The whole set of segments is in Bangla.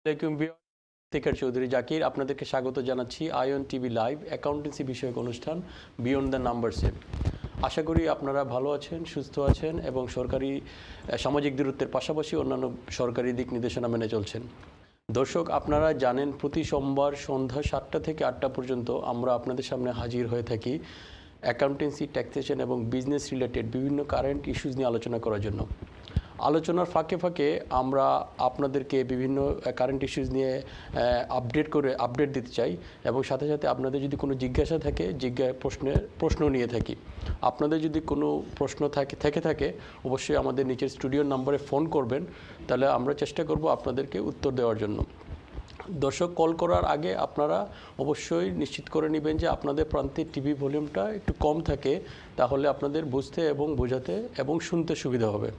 আসসালামু আলাইকুম ইফতেখার চৌধুরী জাকির আপনাদেরকে স্বাগত জানাচ্ছি আয়ন টিভি লাইভ অ্যাকাউন্টেন্সি বিষয়ক অনুষ্ঠান বিয়ন্ড দ্য নাম্বারসে। আশা করি আপনারা ভালো আছেন, সুস্থ আছেন এবং সরকারি সামাজিক দূরত্বের পাশাপাশি অন্যান্য সরকারি দিক নির্দেশনা মেনে চলছেন। দর্শক, আপনারা জানেন প্রতি সোমবার সন্ধ্যা 7টা থেকে 8টা পর্যন্ত আমরা আপনাদের সামনে হাজির হয়ে থাকি অ্যাকাউন্টেন্সি, ট্যাক্সেশন এবং বিজনেস রিলেটেড বিভিন্ন কারেন্ট ইস্যুস নিয়ে আলোচনা করার জন্য। আলোচনার ফাঁকে ফাঁকে আমরা আপনাদেরকে বিভিন্ন কারেন্ট ইস্যুস নিয়ে আপডেট দিতে চাই এবং সাথে সাথে আপনাদের যদি কোনো জিজ্ঞাসা থাকে প্রশ্ন নিয়ে থাকি। আপনাদের যদি কোনো প্রশ্ন থাকে অবশ্যই আমাদের নিচের স্টুডিওর নম্বরে ফোন করবেন, তাহলে আমরা চেষ্টা করব আপনাদেরকে উত্তর দেওয়ার জন্য। দর্শক, কল করার আগে আপনারা অবশ্যই নিশ্চিত করে নেবেন যে আপনাদের প্রান্তে টিভি ভলিউমটা একটু কম থাকে, তাহলে আপনাদের বুঝতে এবং বোঝাতে এবং শুনতে সুবিধা হবে।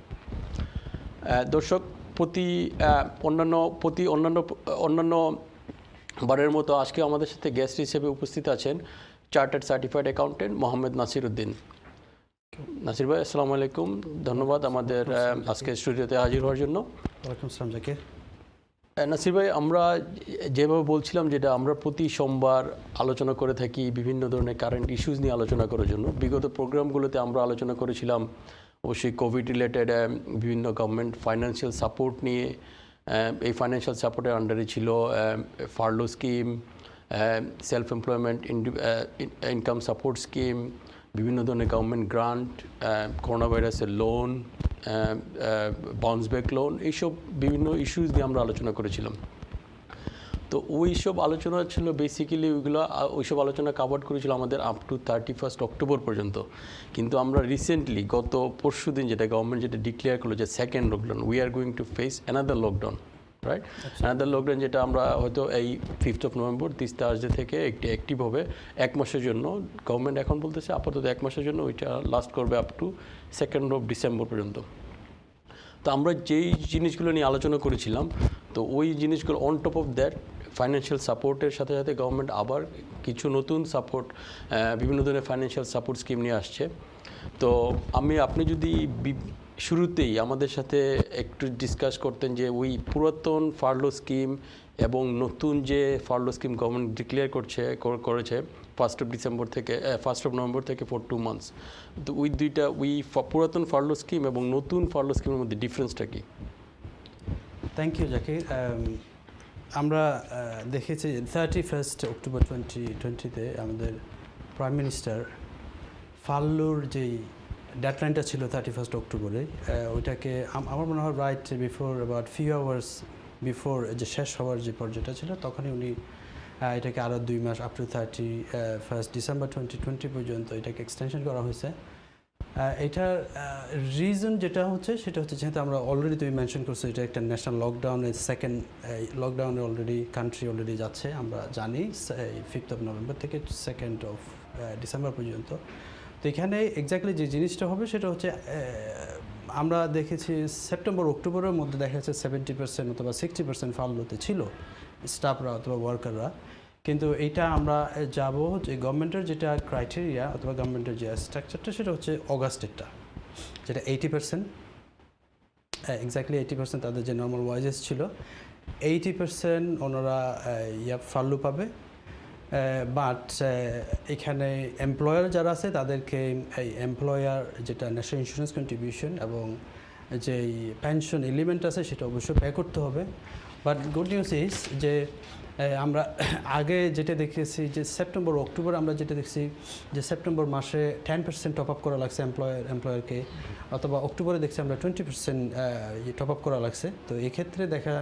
দর্শক, অন্যান্য বারের মতো আজকে আমাদের সাথে গেস্ট হিসেবে উপস্থিত আছেন chartered certified accountant Mohammad Nasir Uddin. Nasir ভাই, আসসালামু আলাইকুম, ধন্যবাদ আমাদের আজকে স্টুডিওতে হাজির হওয়ার জন্য। ওয়ালাইকুম আসসালাম জাকির। নাসির ভাই, আমরা যেভাবে বলছিলাম যেটা আমরা প্রতি সোমবার আলোচনা করে থাকি বিভিন্ন ধরনের কারেন্ট ইস্যুস নিয়ে আলোচনা করার জন্য। বিগত প্রোগ্রামগুলোতে আমরা আলোচনা করেছিলাম অবশ্যই কোভিড রিলেটেড বিভিন্ন গভর্নমেন্ট ফাইন্যান্সিয়াল সাপোর্ট নিয়ে। এই ফাইন্যান্সিয়াল সাপোর্টের আন্ডারে ছিল Farlow scheme, self employment income support scheme, বিভিন্ন ধরনের গভর্নমেন্ট গ্রান্ট, করোনা ভাইরাসের লোন, বাউন্স ব্যাক লোন, এইসব বিভিন্ন ইস্যুস নিয়ে আমরা আলোচনা করেছিলাম। তো ওই সব আলোচনা ছিল বেসিক্যালি ওইসব আলোচনা কাভার করেছিল আমাদের আপ টু 31 অক্টোবর পর্যন্ত। কিন্তু আমরা রিসেন্টলি গত পরশু দিন যেটা গভর্নমেন্ট যেটা ডিক্লেয়ার করলো যে second lockdown, we are going to face another lockdown, right? Another lockdown যেটা আমরা হয়তো এই 5 নভেম্বর দিস থার্সডে থেকে একটি অ্যাক্টিভ হবে 1 মাসের জন্য। গভর্নমেন্ট এখন বলতেছে আপাতত 1 মাসের জন্য, ওইটা লাস্ট করবে আপ টু 2nd ডিসেম্বর পর্যন্ত। তো আমরা যেই জিনিসগুলো নিয়ে আলোচনা করেছিলাম, তো ওই জিনিসগুলো on top of that financial সাপোর্টের সাথে সাথে গভর্নমেন্ট আবার কিছু নতুন সাপোর্ট, বিভিন্ন ধরনের ফাইন্যান্সিয়াল সাপোর্ট স্কিম নিয়ে আসছে। তো আপনি যদি শুরুতেই আমাদের সাথে একটু ডিসকাস করতেন যে ওই পুরাতন ফার্লো স্কিম এবং নতুন যে ফার্লো স্কিম গভর্নমেন্ট ডিক্লেয়ার করেছে 1 নভেম্বর থেকে ফর 2 মান্থস। তো পুরাতন ফার্লো স্কিম এবং নতুন ফার্লো স্কিমের মধ্যে ডিফারেন্সটা কি? Thank you Zakir. আমরা দেখেছি 31 অক্টোবর 2020-তে আমাদের প্রাইম মিনিস্টার ফার্লোর যেই ডেডলাইনটা ছিল 31 অক্টোবরে, ওইটাকে আমার মনে হয় right before about few hours before যে শেষ হওয়ার যে পর্যায়টা ছিল, তখনই উনি এটাকে আরও 2 মাস আপ টু 31 ডিসেম্বর 2020 পর্যন্ত এটাকে এক্সটেনশন করা হয়েছে। এটার রিজন যেটা হচ্ছে সেটা হচ্ছে যেহেতু আমরা অলরেডি তুমি মেনশন করছো এটা একটা ন্যাশনাল লকডাউনের সেকেন্ড লকডাউনে অলরেডি কান্ট্রি অলরেডি যাচ্ছে, আমরা জানি 5 নভেম্বর থেকে 2 ডিসেম্বর পর্যন্ত। তো এখানে এক্স্যাক্টলি যে জিনিসটা হবে সেটা হচ্ছে আমরা দেখেছি সেপ্টেম্বর অক্টোবরের মধ্যে দেখা যাচ্ছে 70% অথবা 60% ফার্লোতে ছিল স্টাফরা অথবা ওয়ার্কাররা। কিন্তু এইটা আমরা যাব যে গভর্নমেন্টের যেটা ক্রাইটেরিয়া অথবা গভর্নমেন্টের যে স্ট্রাকচারটা সেটা হচ্ছে অগাস্টেরটা, যেটা 80%, এক্স্যাক্টলি 80% তাদের যে নর্মাল ওয়াইজেস ছিল 80% ওনারা ফার্লো পাবে। বাট এখানে এমপ্লয়ার যারা আছে তাদেরকে এই এমপ্লয়ার যেটা ন্যাশনাল ইন্স্যুরেন্স কন্ট্রিবিউশন এবং যেই পেনশন এলিমেন্ট আছে সেটা অবশ্যই পে করতে হবে। বাট গুড নিউজ ইজ যে আমরা আগে যেটা দেখেছি যে সেপ্টেম্বর অক্টোবর আমরা যেটা দেখছি যে সেপ্টেম্বর মাসে 10% টপ আপ করা লাগছে এমপ্লয়ারকে, অথবা অক্টোবরে দেখছি আমরা 20% টপ আপ করা লাগছে। তো এক্ষেত্রে দেখা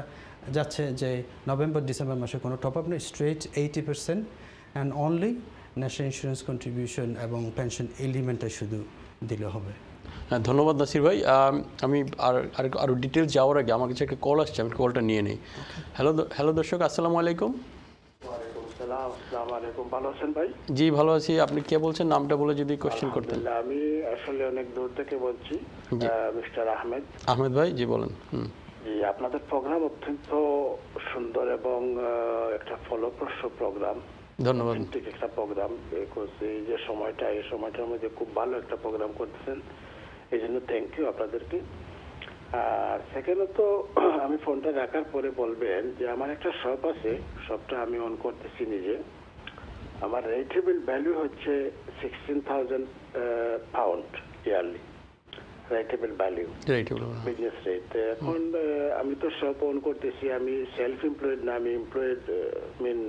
যাচ্ছে যে নভেম্বর ডিসেম্বর মাসে কোনো টপ আপ নেই, straight 80% and only national insurance contribution এবং পেনশন এলিমেন্টটা শুধু দিলে হবে। হ্যাঁ, ধন্যবাদ নাসির ভাই। আমি আরও ডিটেলস যাওয়ার আগে আমার কাছে একটা কল আসছে, আমি কলটা নিয়ে নিই। হ্যালো দর্শক, আসসালামু আলাইকুম। আসসালামু আলাইকুম, ভালো আছেন ভাই? জি ভালো আছি। আপনি কে বলছেন, নামটা বলে যদি কোশ্চেন করতেন। আমি আসলে অনেক দূর থেকে বলছি, মিস্টার আহমেদ ভাই। জি বলেন। জি, আপনাদের প্রোগ্রাম অত্যন্ত সুন্দর এবং একটা ফলপ্রসূ প্রোগ্রাম। ধন্যবাদ। ঠিক একটা প্রোগ্রাম এই যে এই সময়টার মধ্যে খুব ভালো একটা প্রোগ্রাম করতেছেন, এই জন্য থ্যাংক ইউ আপনাদেরকে। আর সেকেন্ডত আমি ফোনটা রাখার পরে বলবেন যে আমার একটা শপ আছে, শপটা আমি অন করতেছি নিজে। আমার রেটেবল ভ্যালু হচ্ছে 16,000 pound yearly, rateable value business rate. এখন আমি তো শপ অন করতেছি, আমি সেলফ এমপ্লয়েড না, আমি এমপ্লয়েড মিন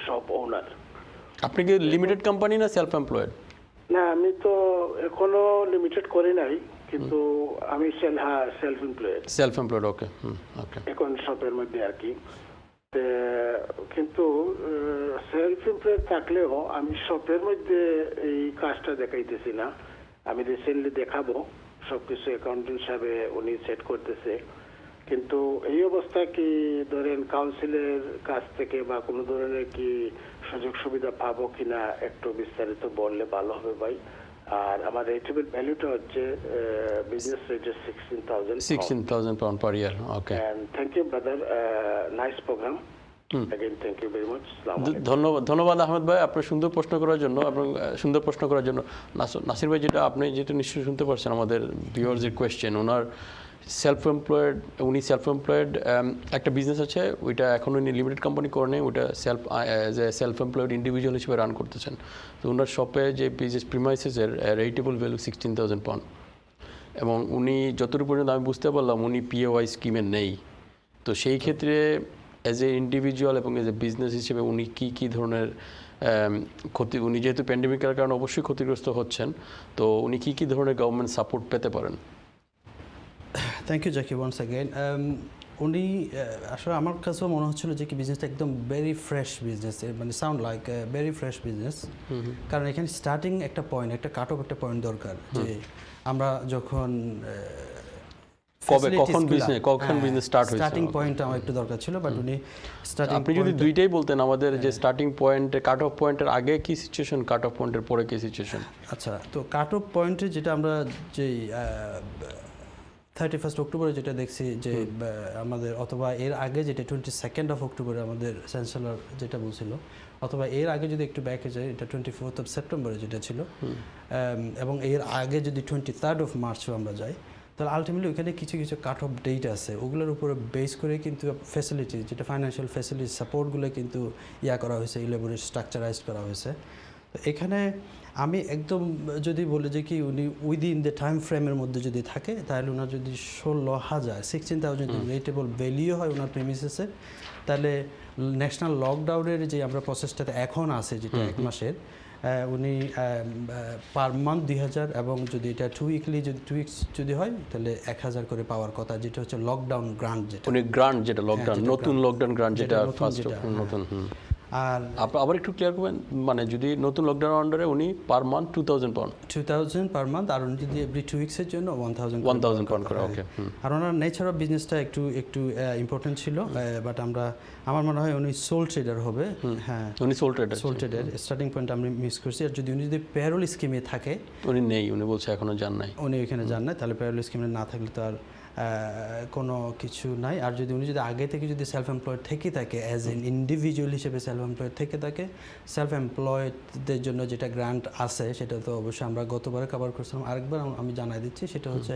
শপ ওনার। আপনি কি লিমিটেড কোম্পানি না সেলফ এমপ্লয়েড? না, আমি তো এখনো লিমিটেড করি নাই, কিন্তু আমি সেলফ এমপ্লয়েড। সেলফ এমপ্লয়েড, ওকে ওকে। এখন শপের মধ্যে আর কি। কিন্তু সেলফ এমপ্লয়েড থাকলেও আমি শপের মধ্যে এই কাজটা দেখাইতেছি না। আমি রিসেন্টলি দেখাবো, সবকিছু অ্যাকাউন্টেন্ট হিসাবে উনি সেট করতেছে। কিন্তু এই অবস্থা কি ধরেন কাউন্সিলের কাছ থেকে বা কোনো ধরনের কি সুযোগ সুবিধা পাবো কিনা একটু বিস্তারিত বললে ভালো হবে ভাই। আর আমার রেটেবল ভ্যালুটা হচ্ছে বিজনেস রেটে 16,000 pound per year, okay. And thank you, brother. Nice program. Again, thank you very much. ধন্যবাদ আহমেদ ভাই আপনার সুন্দর প্রশ্ন করার জন্য এবং সুন্দর প্রশ্ন করার জন্য। নাসির ভাই, আপনি যেটা নিশ্চয়ই শুনতে পারছেন আমাদের ভিউয়ার্সের কোয়েশ্চেন, ওনার সেলফ এমপ্লয়েড, উনি সেলফ এমপ্লয়েড একটা বিজনেস আছে, ওইটা এখন উনি লিমিটেড কোম্পানি করে নেই, ওইটা সেলফ এমপ্লয়েড ইন্ডিভিজুয়াল হিসেবে রান করতেছেন। তো ওনার শপে যে বিজনেস প্রিমাইসেসের রেটেবল ভ্যালু 16,000 পাউন্ড, এবং উনি যতটুকু পর্যন্ত আমি বুঝতে পারলাম উনি পিএওয়াই স্কিমে নেই। তো সেই ক্ষেত্রে অ্যাজ এ ইন্ডিভিজুয়াল এবং অ্যাজ এ বিজনেস হিসেবে উনি কী ধরনের ক্ষতি, উনি যেহেতু প্যান্ডেমিকের কারণে অবশ্যই ক্ষতিগ্রস্ত হচ্ছেন, তো উনি কী ধরনের গভর্নমেন্ট সাপোর্ট পেতে পারেন? Thank you Zaki once again. উনি আসলে আমার কাছেও মনে হচ্ছিল যে কি বিজনেসটা একদম ভেরি ফ্রেশ বিজনেস, মানে sound like very fresh business. কারণ এখানে স্টার্টিং একটা পয়েন্ট, একটা কাট অফ একটা পয়েন্ট দরকার, যে আমরা যখন কখন বিজনেস স্টার্ট হয়েছে, স্টার্টিং পয়েন্ট আমার একটু দরকার ছিল। বাট উনি স্টার্টিং, আপনি যদি দুইটাই বলতেন আমাদের, যে স্টার্টিং পয়েন্ট কাট অফ পয়েন্টের আগে কি সিচুয়েশন, কাট অফ পয়েন্টের পরে কি সিচুয়েশন? আচ্ছা, তো কাট অফ পয়েন্টে যেটা আমরা যেই 31 অক্টোবরে যেটা দেখছি, যে আমাদের অথবা এর আগে যেটা 22 অক্টোবরে আমাদের চ্যান্সেলর যেটা বলছিল, অথবা এর আগে যদি একটু ব্যাকে যায়, এটা 24 সেপ্টেম্বরে যেটা ছিল, এবং এর আগে যদি 23 মার্চও আমরা যাই, তাহলে আলটিমেটলি ওইখানে কিছু কিছু কাট অফ ডেট আছে, ওগুলোর উপরে বেস করে কিন্তু ফ্যাসিলিটি, যেটা ফাইন্যান্সিয়াল ফ্যাসিলিটি সাপোর্টগুলো কিন্তু করা হয়েছে, ইলেবরেট স্ট্রাকচারাইজ করা হয়েছে। তো এখানে আমি একদম যদি বলি যে কি উনি উইদিন দ্য টাইম ফ্রেমের মধ্যে যদি থাকে, তাহলে ওনার যদি 16,000 রেটেবল ভ্যালিউ হয় ওনার প্রিমিসেসে, তাহলে ন্যাশনাল লকডাউনের যে আমরা প্রসেসটাতে এখন আছে, যেটা 1 মাসের, উনি পার মান্থ 2,000, এবং যদি এটা 2 উইকস যদি হয় তাহলে 1,000 করে পাওয়ার কথা, যেটা হচ্ছে লকডাউন গ্রান্ট, যেটা উনি গ্রান্ট, যেটা লকডাউন, নতুন লকডাউন গ্রান্ট, যেটা ফার্স্ট নতুন। আর আবার একটু ক্লিয়ার করবেন, মানে যদি নতুন লকডাউন আন্ডারে উনি per month 2,000 pound, 2,000 per month, আর উনি যদি এভরি 2 উইক্সের জন্য 1,000 পাউন্ড করে, ওকে। আর ওনার নেচার অফ বিজনেসটা একটু ইম্পর্টেন্ট ছিল, বাট আমার মনে হয় উনি সোল ট্রেডার হবে। হ্যাঁ, উনি সোল ট্রেডার, স্টার্টিং পয়েন্ট আমি মিস করছি। আর যদি উনি পেরোল স্কিমে থাকে, উনি নেই, উনি বলছে এখনো যান নাই, উনি ওইখানে যান নাই, তাহলে পেরোল স্কিমে না থাকলে তো আর কোনো কিছু নাই। আর উনি যদি আগে থেকে যদি সেলফ এমপ্লয়েড থেকে থাকে, অ্যাজ এন ইন্ডিভিজুয়াল হিসেবে সেলফ এমপ্লয়েড থেকে থাকে, সেলফ এমপ্লয়েডদের জন্য যেটা গ্রান্ট আছে, সেটা তো অবশ্যই আমরা গতবারে কভার করছিলাম, আরেকবার আমি জানাই দিচ্ছি, সেটা হচ্ছে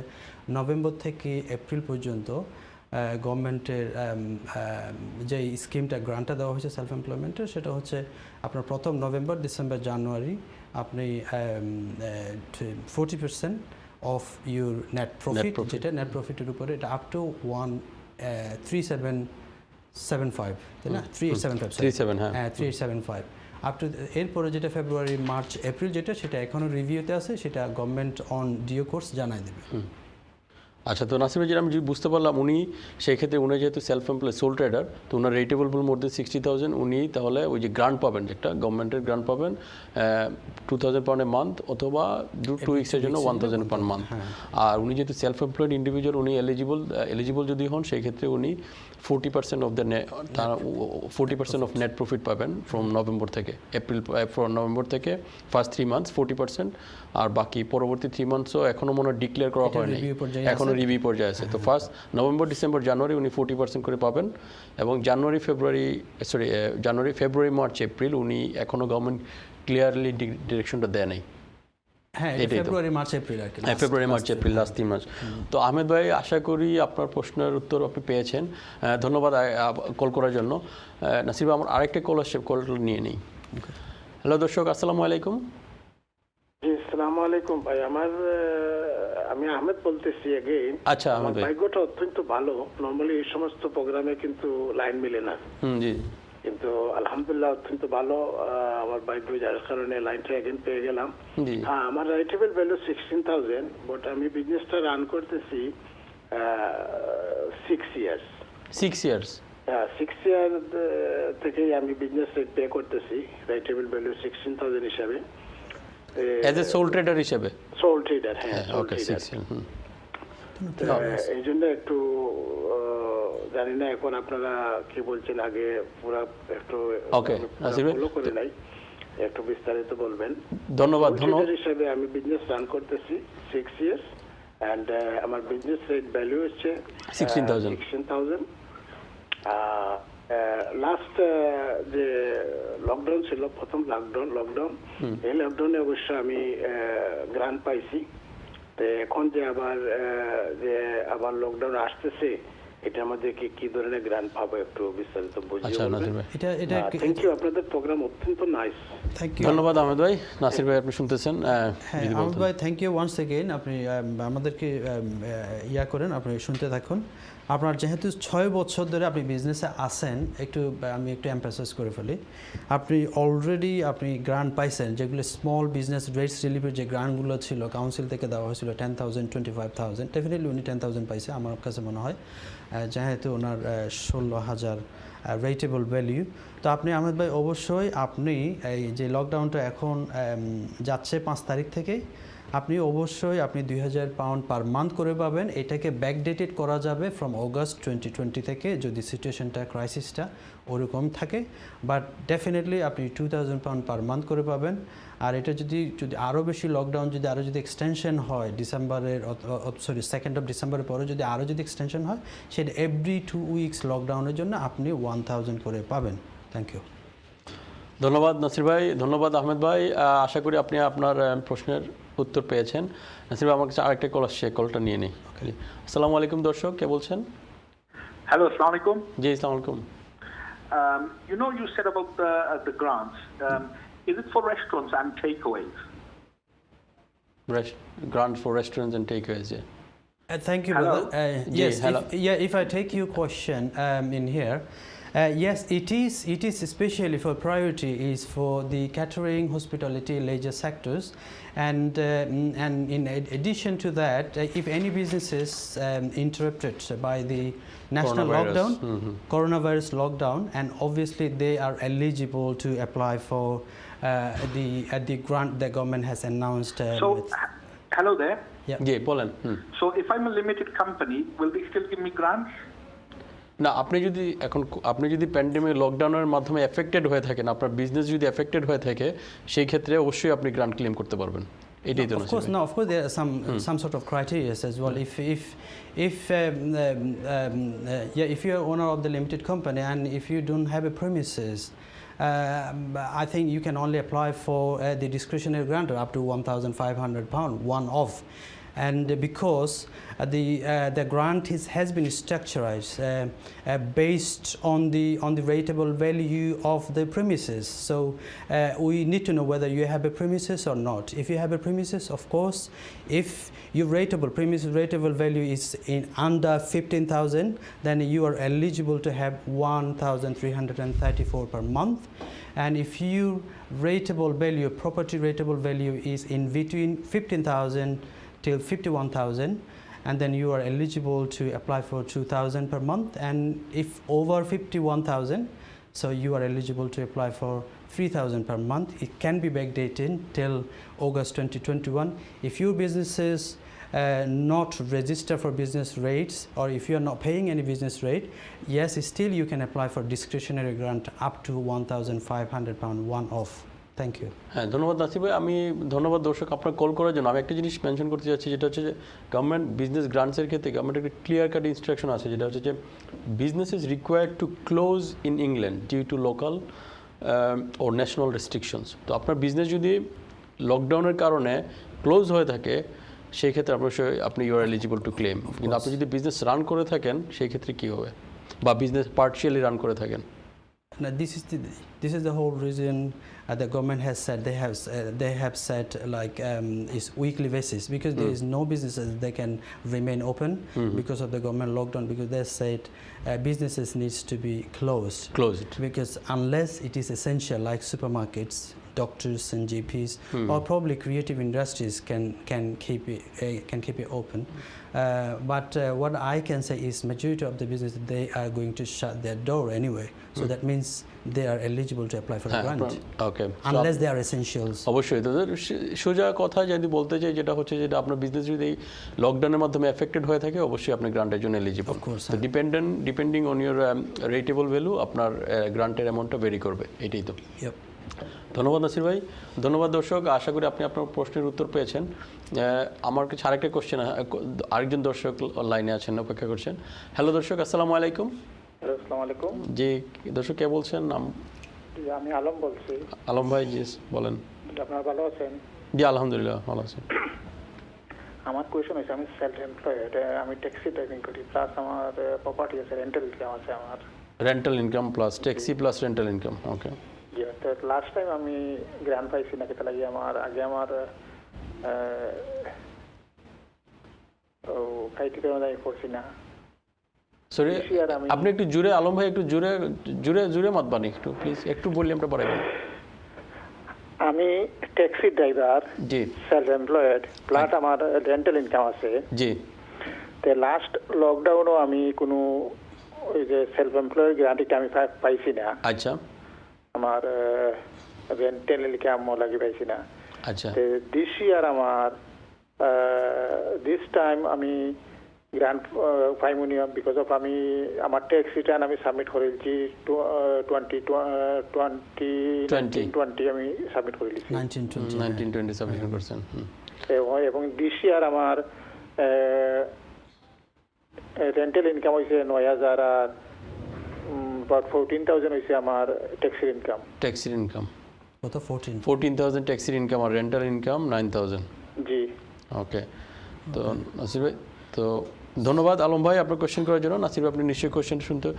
নভেম্বর থেকে এপ্রিল পর্যন্ত গভর্নমেন্টের যে স্কিমটা, গ্রান্টটা দেওয়া হয়েছে সেলফ এমপ্লয়মেন্টের, সেটা হচ্ছে আপনার প্রথম নভেম্বর, ডিসেম্বর, জানুয়ারি আপনি 40% অফ ইউর নেট প্রফিট, যেটা নেট প্রফিটের উপরে, এটা আপ টু 1,3775, তাই না? 3,875 আপ টু, এরপরে যেটা ফেব্রুয়ারি, মার্চ, এপ্রিল যেটা, সেটা এখনও রিভিউতে আছে, সেটা গভর্নমেন্ট অন ডিও কোর্স জানাই দেবে। আচ্ছা, তো নাসির ভাই, যেটা আমি বুঝতে পারলাম, উনি সেই ক্ষেত্রে উনি যেহেতু সেলফ এমপ্লয়েড সোল ট্রেডার, তো ওনার রেটেবল মোর দেন 60,000, উনি তাহলে ওই যে গ্রান্ট পাবেন, একটা গভর্নমেন্টের গ্রান্ট পাবেন 2,000 পাউন্ড এ মান্থ, অথবা 2 উইক্সের জন্য 1,000 পাউন্ড মান্থ। আর উনি যেহেতু সেলফ এমপ্লয়েড ইন্ডিভিজুয়াল, উনি এলিজিবল যদি হন, সেই ক্ষেত্রে উনি 40% of the 40% of net profit পাবেন ফ্রম নভেম্বর থেকে নভেম্বর থেকে ফার্স্ট 3 মান্থস 40%, আর বাকি পরবর্তী 3 মান্থসও এখনও মনে হয় ডিক্লেয়ার করা হয়নি, এখনও রিভিউ পর্যায়ে আছে। তো ফার্স্ট নভেম্বর, ডিসেম্বর, জানুয়ারি উনি 40% করে পাবেন, এবং জানুয়ারি, ফেব্রুয়ারি, মার্চ, এপ্রিল উনি এখনও গভর্নমেন্ট ক্লিয়ারলি ডিরেকশনটা দেয় নাই। হ্যাঁ এটা এটাই তো। ফেব্রুয়ারি মার্চ এপ্রিল আর কি হ্যাঁ, ফেব্রুয়ারি মার্চ এপ্রিল লাস্ট 3 মাস। তো আহমেদ ভাই, আশা করি আপনার প্রশ্নের উত্তর আপনি পেয়েছেন। ধন্যবাদ কল করার জন্য। নাসির ভাই, আমার আরেকটা কল আসছে, কলটা নিয়ে নিই। হ্যালো দর্শক, আসসালামু আলাইকুম। জি, আসসালামু আলাইকুম ভাই। আমি আহমেদ বলতেছি এগেইন। আচ্ছা আহমেদ আমার ভাই। ভাগ্যটা অত্যন্ত ভালো। নর্মালি এই সমস্ত প্রোগ্রামে কিন্তু লাইন মিলে না, জি কিন্তু আলহামদুলিল্লাহ অত্যন্ত ভালো আমার ভাগ্য, যার কারণে লাইনটা এগেন পেয়ে গেলাম। জি। হ্যাঁ, আমার রাইটেবল ভ্যালু 16,000, বাট আমি বিজনেসটা রান করতেছি 6 ইয়ার্স। 6 ইয়ার্স। 6 ইয়ার থেকেই আমি বিজনেস পে করতেছি রাইটেবল ভ্যালু 16,000 হিসাবে, অ্যাজ এ সোল ট্রেডার হিসেবে। Sole trader. হ্যাঁ, সোল ওকে, ট্রেডার। 6 ইয়ার। এই জন্য একটু জানি না এখন আপনারা কি বলছেন, আগে পুরা একটু Okay, নাসির ভাই। ফলো করে নাই, একটু বিস্তারিত বলবেন। ধন্যবাদ। ট্রেডার হিসেবে আমি বিজনেস রান করতেছি 6 ইয়ার্স, এন্ড আমার বিজনেস রেট ভ্যালু হচ্ছে 16,000। লাস্ট যে লকডাউন ছিল, প্রথম লকডাউন, এই লকডাউনে অবশ্য আমি গ্রান্ট পাইছি। তো এখন যে আবার লকডাউন আসতেছে, এটা আমাদেরকে কি ধরনের গ্রান্ট পাবো একটু বিস্তারিত বুঝিয়ে আচ্ছা বলবেন। নাসির ভাই। এটা থ্যাংক ইউ, আপনাদের প্রোগ্রাম অত্যন্ত নাইস। Thank you. ধন্যবাদ আহমেদ ভাই। নাসির ভাই, আপনি শুনতেছেন? হ্যাঁ যদি আহমেদ বলতেন। ভাই, থ্যাংক ইউ ওয়ান্স এগেইন। আপনি আমাদেরকে ইয়া করেন, আপনি শুনতে থাকুন। আপনার যেহেতু 6 বছর ধরে আপনি বিজনেসে আসেন, আমি একটু এমফাসাইজ করে ফেলি। আপনি অলরেডি গ্রান্ট পাইছেন, যেগুলো স্মল বিজনেস রেটস রিলিফের যে গ্রান্টগুলো ছিল কাউন্সিল থেকে দেওয়া হয়েছিল 10,000, 25,000, ডেফিনেটলি উনি 10,000 পাইছে আমার কাছে মনে হয়, যেহেতু ওনার 16,000 রেটেবল ভ্যালিউ। তো আপনি আহমেদ ভাই, অবশ্যই আপনি এই যে লকডাউনটা এখন যাচ্ছে 5 তারিখ থেকে, আপনি অবশ্যই 2,000 পাউন্ড পার মান্থ করে পাবেন। এটাকে ব্যাকডেটেড করা যাবে ফ্রম অগাস্ট 2020 থেকে, যদি সিচুয়েশনটা ক্রাইসিসটা ওরকম থাকে। বাট ডেফিনেটলি আপনি 2,000 পাউন্ড পার মান্থ করে পাবেন। আর এটা যদি আরও বেশি লকডাউন যদি এক্সটেনশন হয় ডিসেম্বরের, সরি 2nd of ডিসেম্বরের পরে যদি আরও এক্সটেনশন হয়, সেটা এভরি 2 উইকস লকডাউনের জন্য আপনি 1,000 করে পাবেন। Thank you. ধন্যবাদ নাসির ভাই, ধন্যবাদ আহমেদ ভাই। আশা করি আপনি আপনার প্রশ্নের উত্তর পেয়েছেন। নাসির ভাই, আমার কাছে আরেকটা কল আসছে, কলটা নিয়ে নিই। আসসালামু আলাইকুম দর্শক, কে বলছেন? Hello, Assalamu alaikum. জি, আসসালামু আলাইকুম। You said about the grants. Is it for restaurants and takeaways? Grant for restaurants and takeaways, yeah. Thank you, Hello? brother. Yes, hello. if I take your question in here, yes, it is especially for priority is for the catering, hospitality, leisure sectors, and in addition to that, if any businesses interrupted by the national Coronavirus. lockdown, coronavirus lockdown, and obviously they are eligible to apply for the grant the government has announced. Hello there. জি, বলেন। So, if I'm a limited company, will they still give me grants? না, আপনি যদি প্যান্ডেমিক লকডাউনের মাধ্যমে এফেক্টেড হয়ে থাকেন, আপনার বিজনেস যদি এফেক্টেড হয়ে থাকে, সেই ক্ষেত্রে অবশ্যই আপনি গ্রান্ট ক্লেম করতে পারবেন। এটাই তো। Of course, no. Of course, there are some sort of criteria as well. If you are owner of the limited company and if you don't have a premises, I think you can only apply for the discretionary grant up to £1,500, one off. And because the grant has been structured based on the rateable value of the premises. So we need to know whether you have a premises or not. If you have a premises, of course, if your rateable value is in under 15,000, then you are eligible to have 1,334 per month. And if your property rateable value is in between 15,000 till 51,000, and then you are eligible to apply for 2,000 per month. And if over 51,000, so you are eligible to apply for 3,000 per month. It can be backdated till August 2021. If your business is not registered for business rates, or if you are not paying any business rate, yes, still you can apply for discretionary grant up to £1,500, one off. Thank you. হ্যাঁ, ধন্যবাদ নাসির ভাই। ধন্যবাদ দর্শক আপনার কল করার জন্য। আমি একটা জিনিস মেনশন করতে চাচ্ছি, যেটা হচ্ছে যে গভর্নমেন্ট বিজনেস গ্রান্টসের ক্ষেত্রে গভর্নমেন্টের একটা ক্লিয়ার কাট ইনস্ট্রাকশন আছে, যেটা হচ্ছে যে business is required to close in England due to local ও ন্যাশনাল রেস্ট্রিকশনস। তো আপনার বিজনেস যদি লকডাউনের কারণে ক্লোজ হয়ে থাকে সেই ক্ষেত্রে অবশ্যই আপনি you are eligible to claim. কিন্তু আপনি যদি বিজনেস রান করে থাকেন সেই ক্ষেত্রে কী হবে, বা বিজনেস পার্শিয়ালি রান করে থাকেন? Now, this is the whole reason the government has said they have said like it's weekly basis, because there is no businesses they can remain open because of the government lockdown, because they said businesses needs to be closed because unless it is essential, like supermarkets, doctors and GPs, or probably creative industries can keep it open. But what I can say is majority of the business, they are going to shut their door anyway. So that means they are eligible to apply for the grant. Okay, Unless they are essentials. অবশ্যই তাদের সোজা কথা যদি বলতে চাই, যেটা হচ্ছে যেটা আপনার বিজনেস যদি লকডাউনের মাধ্যমে এফেক্টেড হয়ে থাকে, অবশ্যই আপনি গ্রান্টের জন্য এলিজিবল। তো ডিপেন্ডিং অন ইউর রেটেবল ভ্যালু আপনার গ্রান্টের অ্যামাউন্টটা ভেরি করবে, এটাই তো। Yep. ধন্যবাদ নাসির ভাই, ধন্যবাদ দর্শক। আশা করি আপনি আপনার প্রশ্নের উত্তর পেয়েছেন। আমার কাছে আরেকটা কোশ্চেন, আরেকজন দর্শক লাইনে আছেন, অপেক্ষা করছেন। হ্যালো দর্শক, আসসালামু আলাইকুম। আসসালামু আলাইকুম। জি দর্শক, কে বলছেন? নাম? আমি আলম বলছি। আলম ভাই, জি বলেন। আপনারা ভালো আছেন? জি আলহামদুলিল্লাহ ভালো আছেন। আমার কোয়েশন হচ্ছে, আমি সেলফ এমপ্লয়েড, আমি ট্যাক্সি ড্রাইভিং করি, প্লাস আমার প্রপার্টি আছে, রেন্টাল ইনকাম আছে আমার। Rental income plus taxi plus rental income, okay. জি, তো লাস্ট টাইম আমি গ্রান্ট পাইছি না, কেটে লাগে আমার আগে আমার ক্রাইটেরিয়া অনুযায়ী করছি না। সরি, আপনি একটু জুড়ে, আলম ভাই একটু জুড়ে মত বানি একটু প্লিজ, একটু বললে আমরা পরে। আমি ট্যাক্সি ড্রাইভার, জি, সেলফ এমপ্লয়েড, প্লাস আমার রেন্টাল ইনকাম আছে। জি, তো লাস্ট লকডাউনও আমি কোনো ওই যে সেলফ এমপ্লয়েড গ্যারান্টিটা আমি পাইছি না। আচ্ছা, আমার রেন্টাল ইনকামও লাগি পাইছি না। আচ্ছা। তো দিস ইয়ার আমার দিস টাইম আমি গ্রান্ট পাইমনি বিকজ অফ আমি আমার ট্যাক্স রিটার্ন আমি সাবমিট করেছি 2020 আমি সাবমিট করেছি 1920 সাবমিশন করছেন। এবং দিস ইয়ার আমার রেন্টাল ইনকাম হয়েছে 9,000 আর 14,000 হয়েছে আমার ট্যাক্সির ইনকাম। ট্যাক্সির ইনকাম কত? 14,000 ট্যাক্সির ইনকাম আর রেন্টাল ইনকাম 9,000। জি, ওকে। তো নাসির ভাই, তো ধন্যবাদ আলম ভাই আপনার কোশ্চেন করার জন্য। নাসির ভাই, আপনি নিশ্চয়ই কোশ্চেনটা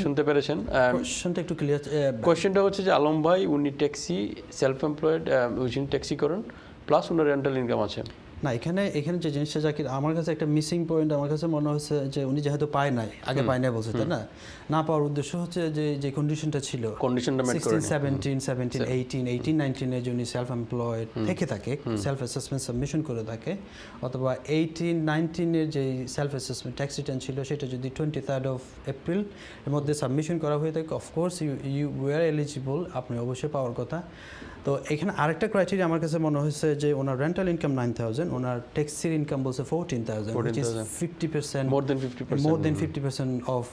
শুনতে পেরেছেন। কোশ্চেনটা একটু ক্লিয়ার। কোশ্চেনটা হচ্ছে যে আলম ভাই উনি ট্যাক্সি সেলফ এমপ্লয়েড, উনি ট্যাক্সি করেন প্লাস উনার রেন্টাল ইনকাম আছে। না, এখানে যে জিনিসটা জাকির, আমার কাছে একটা মিসিং পয়েন্ট আমার কাছে মনে হচ্ছে যে উনি যেহেতু পায় নাই, আগে পায় নাই বলছে, তাই না? না পাওয়ার উদ্দেশ্য হচ্ছে যে কন্ডিশনটা ছিল, কন্ডিশনটা মেট করে 17, 18, 19 যে উনি সেলফ এমপ্লয়েড থেকে থাকে, সেলফ অ্যাসেসমেন্ট সাবমিশন করে থাকে, অথবা 18, 19 যে সেলফ অ্যাসেসমেন্ট ট্যাক্স রিটার্ন ছিল সেটা যদি 23rd of April এর মধ্যে সাবমিশন করা হয়ে থাকে, অফকোর্স ইউ ওয়ার এলিজিবল, আপনি অবশ্যই পাওয়ার কথা। তো এখানে আরেকটা ক্রাইটেরিয়া আমার কাছে মনে হচ্ছে যে ওনার রেন্টাল ইনকাম 9,000, ওনার ট্যাক্সির ইনকাম বলছে 14,000, which is 50%, more than 50% of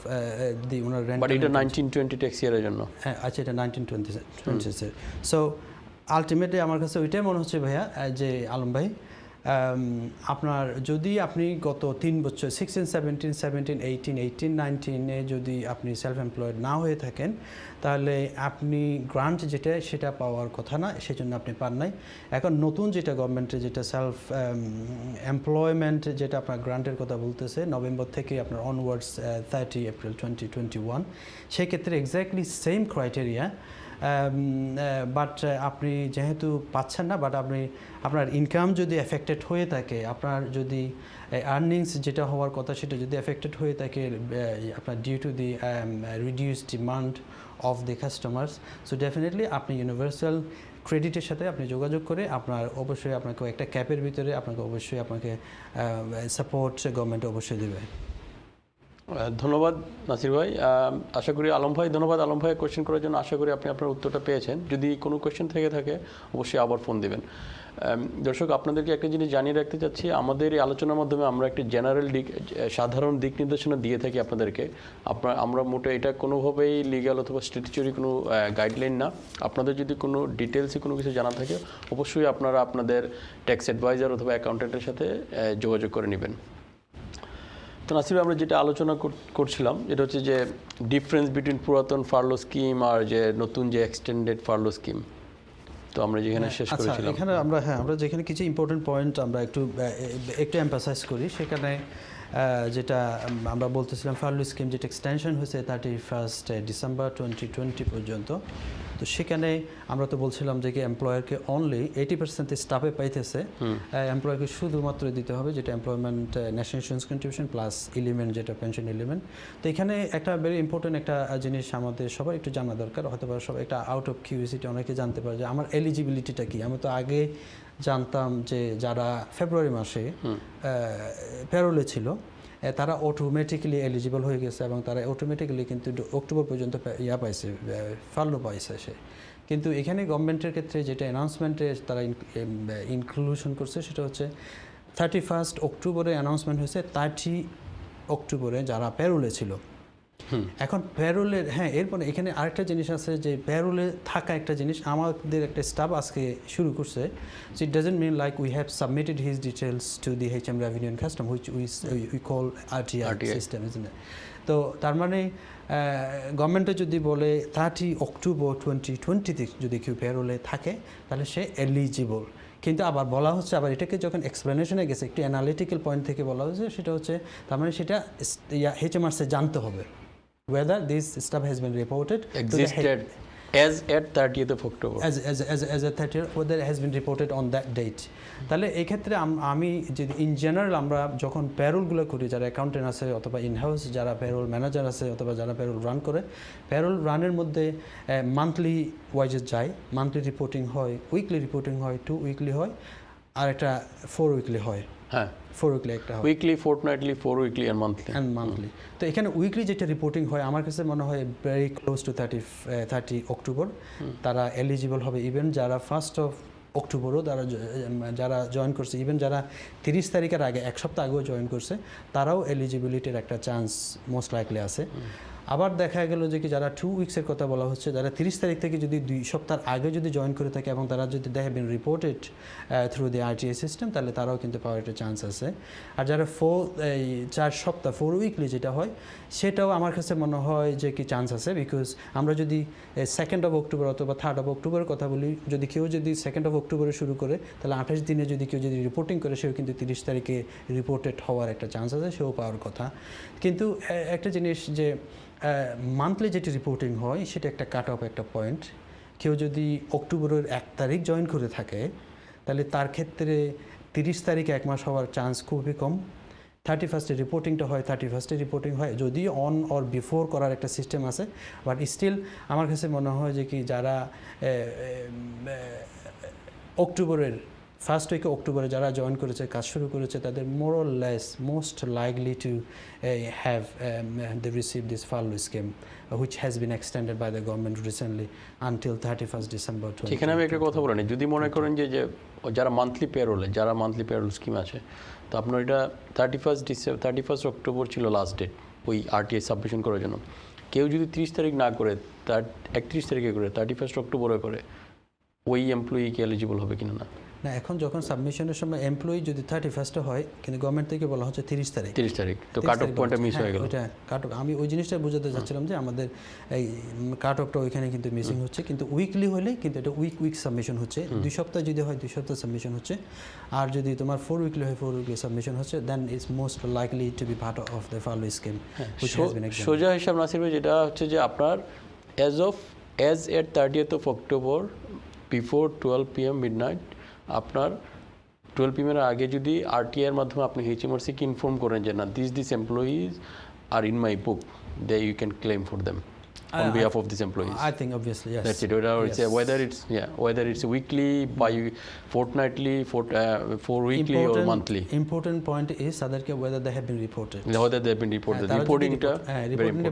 the owner rental. But এটা 1920 ট্যাক্স ইয়ারের জন্য। হ্যাঁ, আচ্ছা, এটা 1920। সো আলটিমেটলি আমার কাছে ওইটাই মনে হচ্ছে ভাইয়া, যে আলম ভাই, আপনার যদি আপনি গত 3 বছর 16, 17, 18, 19 যদি আপনি সেলফ এমপ্লয়েড না হয়ে থাকেন, তাহলে আপনি গ্রান্ট যেটা সেটা পাওয়ার কথা না, সেজন্য আপনি পান নাই। এখন নতুন যেটা গভর্নমেন্টের যেটা সেলফ এমপ্লয়মেন্ট যেটা আপনার গ্রান্টের কথা বলতেছে, নভেম্বর থেকে আপনার অনওয়ার্ডস 30 April 2021, সেক্ষেত্রে এক্স্যাক্টলি সেম ক্রাইটেরিয়া। বাট আপনি যেহেতু পাচ্ছেন না, বাট আপনার ইনকাম যদি এফেক্টেড হয়ে থাকে, আপনার যদি আর্নিংস যেটা হওয়ার কথা সেটা যদি এফেক্টেড হয়ে থাকে আপনার due to the reduce demand of the customers, so definitely আপনি ইউনিভার্সাল ক্রেডিটের সাথে আপনি যোগাযোগ করে অবশ্যই আপনাকে একটা ক্যাপের ভিতরে আপনাকে সাপোর্ট গভর্নমেন্ট অবশ্যই দেবে। ধন্যবাদ নাসির ভাই। আশা করি আলম ভাই, ধন্যবাদ আলম ভাই কোয়েশ্চেন করার জন্য। আশা করি আপনি আপনার উত্তরটা পেয়েছেন। যদি কোনো কোয়েশ্চেন থেকে থাকে অবশ্যই আবার ফোন দেবেন। দর্শক, আপনাদেরকে একটা জিনিস জানিয়ে রাখতে চাচ্ছি, আমাদের এই আলোচনার মাধ্যমে আমরা একটি জেনারেল সাধারণ দিক নির্দেশনা দিয়ে থাকি আপনাদেরকে। আমরা মোটে এটা কোনোভাবেই লিগ্যাল অথবা স্ট্যাটিউটরি কোনো গাইডলাইন না। আপনাদের যদি কোনো ডিটেলসে কোনো কিছু জানা থাকে অবশ্যই আপনারা আপনাদের ট্যাক্স অ্যাডভাইজার অথবা অ্যাকাউন্টেন্টের সাথে যোগাযোগ করে নেবেন। তো নাসির, আমরা যেটা আলোচনা করছিলাম এটা হচ্ছে যে ডিফারেন্স বিটুইন পুরাতন ফার্লো স্কিম আর যে নতুন যে এক্সটেন্ডেড ফার্লো স্কিম। তো আমরা যেখানে শেষ আচ্ছা, করেছিলাম এখানে আমরা যেখানে কিছু ইম্পর্টেন্ট পয়েন্ট আমরা একটু এমফাসাইজ করি, সেখানে যেটা আমরা বলতেছিলাম ফার্লো স্কিম যেটা এক্সটেনশন হয়েছে 31 ডিসেম্বর 2020 পর্যন্ত। তো সেখানে আমরা তো বলছিলাম যে কি এমপ্লয়ারকে অনলি 80% স্টাফে পাইতেছে, এমপ্লয়ারকে শুধুমাত্র দিতে হবে যেটা employment national insurance contribution plus element যেটা পেনশন এলিমেন্ট। তো এখানে একটা ভেরি ইম্পর্টেন্ট একটা জিনিস আমাদের সবার একটু জানা দরকার, হয়তো বা সবাই একটা আউট অফ কিউরিওসিটি অনেকে জানতে পারে যে আমার এলিজিবিলিটিটা কি। আমি তো আগে জানতাম যে যারা ফেব্রুয়ারি মাসে প্যারোলে ছিল তারা অটোমেটিক্যালি এলিজিবল হয়ে গেছে এবং তারা অটোমেটিক্যালি কিন্তু অক্টোবর পর্যন্ত পাইছে, ফার্লো পাইছে সে। কিন্তু এখানে গভর্নমেন্টের ক্ষেত্রে যেটা অ্যানাউন্সমেন্টে তারা ইনক্লুশন করছে সেটা হচ্ছে 31 অক্টোবরে অ্যানাউন্সমেন্ট হয়েছে, 30 অক্টোবরে যারা প্যারোলে ছিল। এখন প্যারোলের এরপরে এখানে আরেকটা জিনিস আছে যে প্যারোলে থাকা একটা জিনিস আমাদের একটা স্টাফ আজকে শুরু করছে। So it doesn't mean like we have submitted his details to the HM revenue and custom which we call RTI system, isn't it? তো তার মানে গভর্নমেন্টে যদি বলে 30 অক্টোবর 2020 যদি কেউ প্যারোলে থাকে তাহলে সে এলিজিবল। কিন্তু আবার বলা হচ্ছে, আবার এটাকে যখন এক্সপ্লেনেশনে গেছে একটু অ্যানালিটিক্যাল পয়েন্ট থেকে বলা হয়েছে, সেটা হচ্ছে তার মানে সেটা HMRC জানতে হবে whether this stuff has been reported existed as at 30th of October, as a 30th, whether it has been reported on that date. তাহলে এই ক্ষেত্রে আমি যদি ইন জেনারেল আমরা যখন প্যারোলগুলো করি, যারা অ্যাকাউন্টেন্ট আছে অথবা ইনহাউস যারা প্যারোল ম্যানেজার আছে অথবা যারা প্যারোল রান করে, প্যারোল রানের মধ্যে মান্থলি ওয়াইজে যায়, মান্থলি রিপোর্টিং হয়, উইকলি রিপোর্টিং হয়, 2 উইকলি হয়, আর একটা 4 উইকলি হয়। হ্যাঁ 4 উইকলি একটা হয়, উইকলি, ফোর্টনাইটলি, 4 উইকলি এন্ড মান্থলি। তো এখানে উইকলি যেটা রিপোর্টিং হয় আমার কাছে মনে হয় ভেরি ক্লোজ টু 30 অক্টোবর তারা এলিজিবল হবে। ইভেন যারা 1 অক্টোবরও যারা জয়েন করছে, ইভেন যারা 30 তারিখের আগে এক সপ্তাহ আগেও জয়েন করছে, তারাও এলিজিবিলিটির একটা চান্স মোস্ট লাইকলি আছে। আবার দেখা গেল যে কি যারা 2 উইকসের কথা বলা হচ্ছে, যারা 30 তারিখ থেকে যদি 2 সপ্তাহ আগে যদি জয়েন করে থাকে এবং তারা যদি they have been reported through the RTI system, তাহলে তারাও কিন্তু পাওয়ার একটা চান্স আছে। আর যারা 4 সপ্তাহ 4 উইকলি যেটা হয়, সেটাও আমার কাছে মনে হয় যে কি চান্স আছে। বিকজ আমরা যদি 2 অক্টোবর অথবা 3 অক্টোবরের কথা বলি, যদি কেউ যদি 2 অক্টোবরে শুরু করে তাহলে 28 দিনে যদি কেউ যদি রিপোর্টিং করে, সেও কিন্তু 30 তারিখে রিপোর্টেড হওয়ার একটা চান্স আছে, সেও পাওয়ার কথা। কিন্তু একটা জিনিস যে মান্থলি যেটি রিপোর্টিং হয় সেটা একটা কাট অফ একটা পয়েন্ট। কেউ যদি অক্টোবরের 1 তারিখ জয়েন করে থাকে তাহলে তার ক্ষেত্রে 30 তারিখে 1 মাস হওয়ার চান্স খুবই কম। 31 রিপোর্টিংটা হয়, 31 রিপোর্টিং হয়, যদি অন অর বিফোর করার একটা সিস্টেম আছে। বাট স্টিল আমার কাছে মনে হয় যে কি যারা অক্টোবরের 1 উইকে অক্টোবরে যারা জয়েন করেছে, কাজ শুরু করেছে, তাদের more or less most likely to have they receive this furlough scheme which has been extended by the government recently until 31 December 2020. সেখানে আমি একটা কথা বলে নিই, যদি মনে করেন যে যারা মান্থলি প্যারোল স্কিম আছে, তো আপনার এটা 31 অক্টোবর ছিল লাস্ট ডেট ওই RTI সাবমিশন করার জন্য। কেউ যদি 30 তারিখ না করে, 31 তারিখে করে, 31 অক্টোবরে করে, ওই এমপ্লয়ি কি এলিজিবল হবে কিনা না? না, এখন যখন সাবমিশনের সময় এমপ্লয়ি যদি 31 হয়, কিন্তু গভর্নমেন্ট থেকে বলা হচ্ছে 30 তারিখ, তো কাট অফ পয়েন্টটা মিস হয়ে গেল। ওইটা কাট অফ, আমি ওই জিনিসটা বোঝাতে চাচ্ছিলাম যে আমাদের এই কাট অফটা ওইখানে কিন্তু মিসিং হচ্ছে। কিন্তু উইকলি হলে কিন্তু এটা উইক সাবমিশন হচ্ছে, 2 সপ্তাহ যদি হয় 2 সপ্তাহ সাবমিশন হচ্ছে। আর যদি তোমার 4 উইকলি হয় 4 উইকলি সাবমিশন হচ্ছে, then it's most likely to be part of the furlough scheme. সোজা হিসাব নাসির ভাই যেটা হচ্ছে যে আপনার as at 30th of October before 12 PM midnight, আপনার 12 PM এর আগে যদি RTI এর মাধ্যমে আপনি HMRC কে ইনফর্ম করেন যে না this employees are in my book, they you can claim for them on behalf of these employees. I think obviously yes. That's it. Whether it's weekly, fortnightly, 4 weekly or monthly. Important point is তাদেরকে whether they have been reported. Whether they have been reported. Reportingটা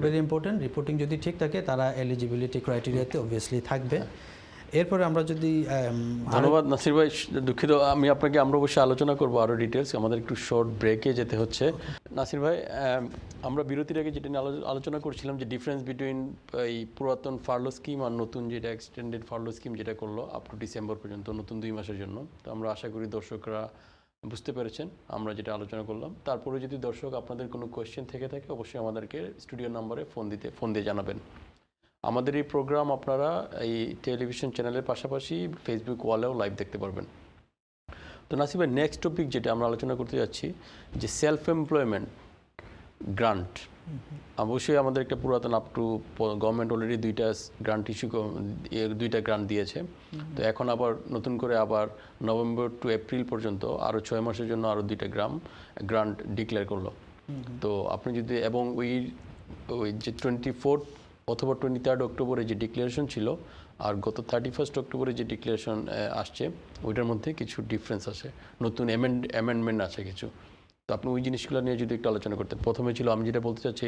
very important. Reporting যদি ঠিক থাকে তারা eligibility criteria-তে obviously থাকবে। এরপরে আমরা যদি ধন্যবাদ নাসির ভাই, দুঃখিত আমরা অবশ্যই আলোচনা করবো আরও ডিটেলস, আমাদের একটু শর্ট ব্রেকে যেতে হচ্ছে। নাসির ভাই, আমরা বিরতির আগে যেটা নিয়ে আলোচনা করছিলাম যে ডিফারেন্স বিটুইন এই পুরাতন ফার্লো স্কিম আর নতুন যেটা এক্সটেন্ডেড ফার্লো স্কিম যেটা করলো আপ টু ডিসেম্বর পর্যন্ত, নতুন 2 মাসের জন্য। তো আমরা আশা করি দর্শকরা বুঝতে পেরেছেন আমরা যেটা আলোচনা করলাম। তারপরে যদি দর্শক আপনাদের কোনো কোয়েশ্চেন থেকে থাকে অবশ্যই আমাদেরকে স্টুডিও নাম্বারে ফোন দিয়ে জানাবেন। আমাদের এই প্রোগ্রাম আপনারা এই টেলিভিশন চ্যানেলের পাশাপাশি ফেসবুক ওয়ালেও লাইভ দেখতে পারবেন। তো নাসিব ভাই, নেক্সট টপিক যেটা আমরা আলোচনা করতে যাচ্ছি যে সেলফ এমপ্লয়মেন্ট গ্রান্ট। অবশ্যই আমাদের একটা পুরাতন আপ টু গভর্নমেন্ট অলরেডি দুইটা গ্রান্ট দিয়েছে। তো এখন আবার নতুন করে আবার নভেম্বর টু এপ্রিল পর্যন্ত আরও 6 মাসের জন্য আরও 2টা গ্রান্ট ডিক্লেয়ার করলো। তো আপনি যদি এবং ওই যে 24 অথবা 23 অক্টোবরে যে ডিক্লারেশন ছিল আর গত 31 অক্টোবরে যে ডিক্লারেশন আসছে ওইটার মধ্যে কিছু ডিফারেন্স আছে, নতুন অ্যামেন্ডমেন্ট আছে কিছু। তো আপনি ওই জিনিসগুলো নিয়ে যদি একটু আলোচনা করতেন। প্রথমে ছিল, আমি যেটা বলতে চাচ্ছি,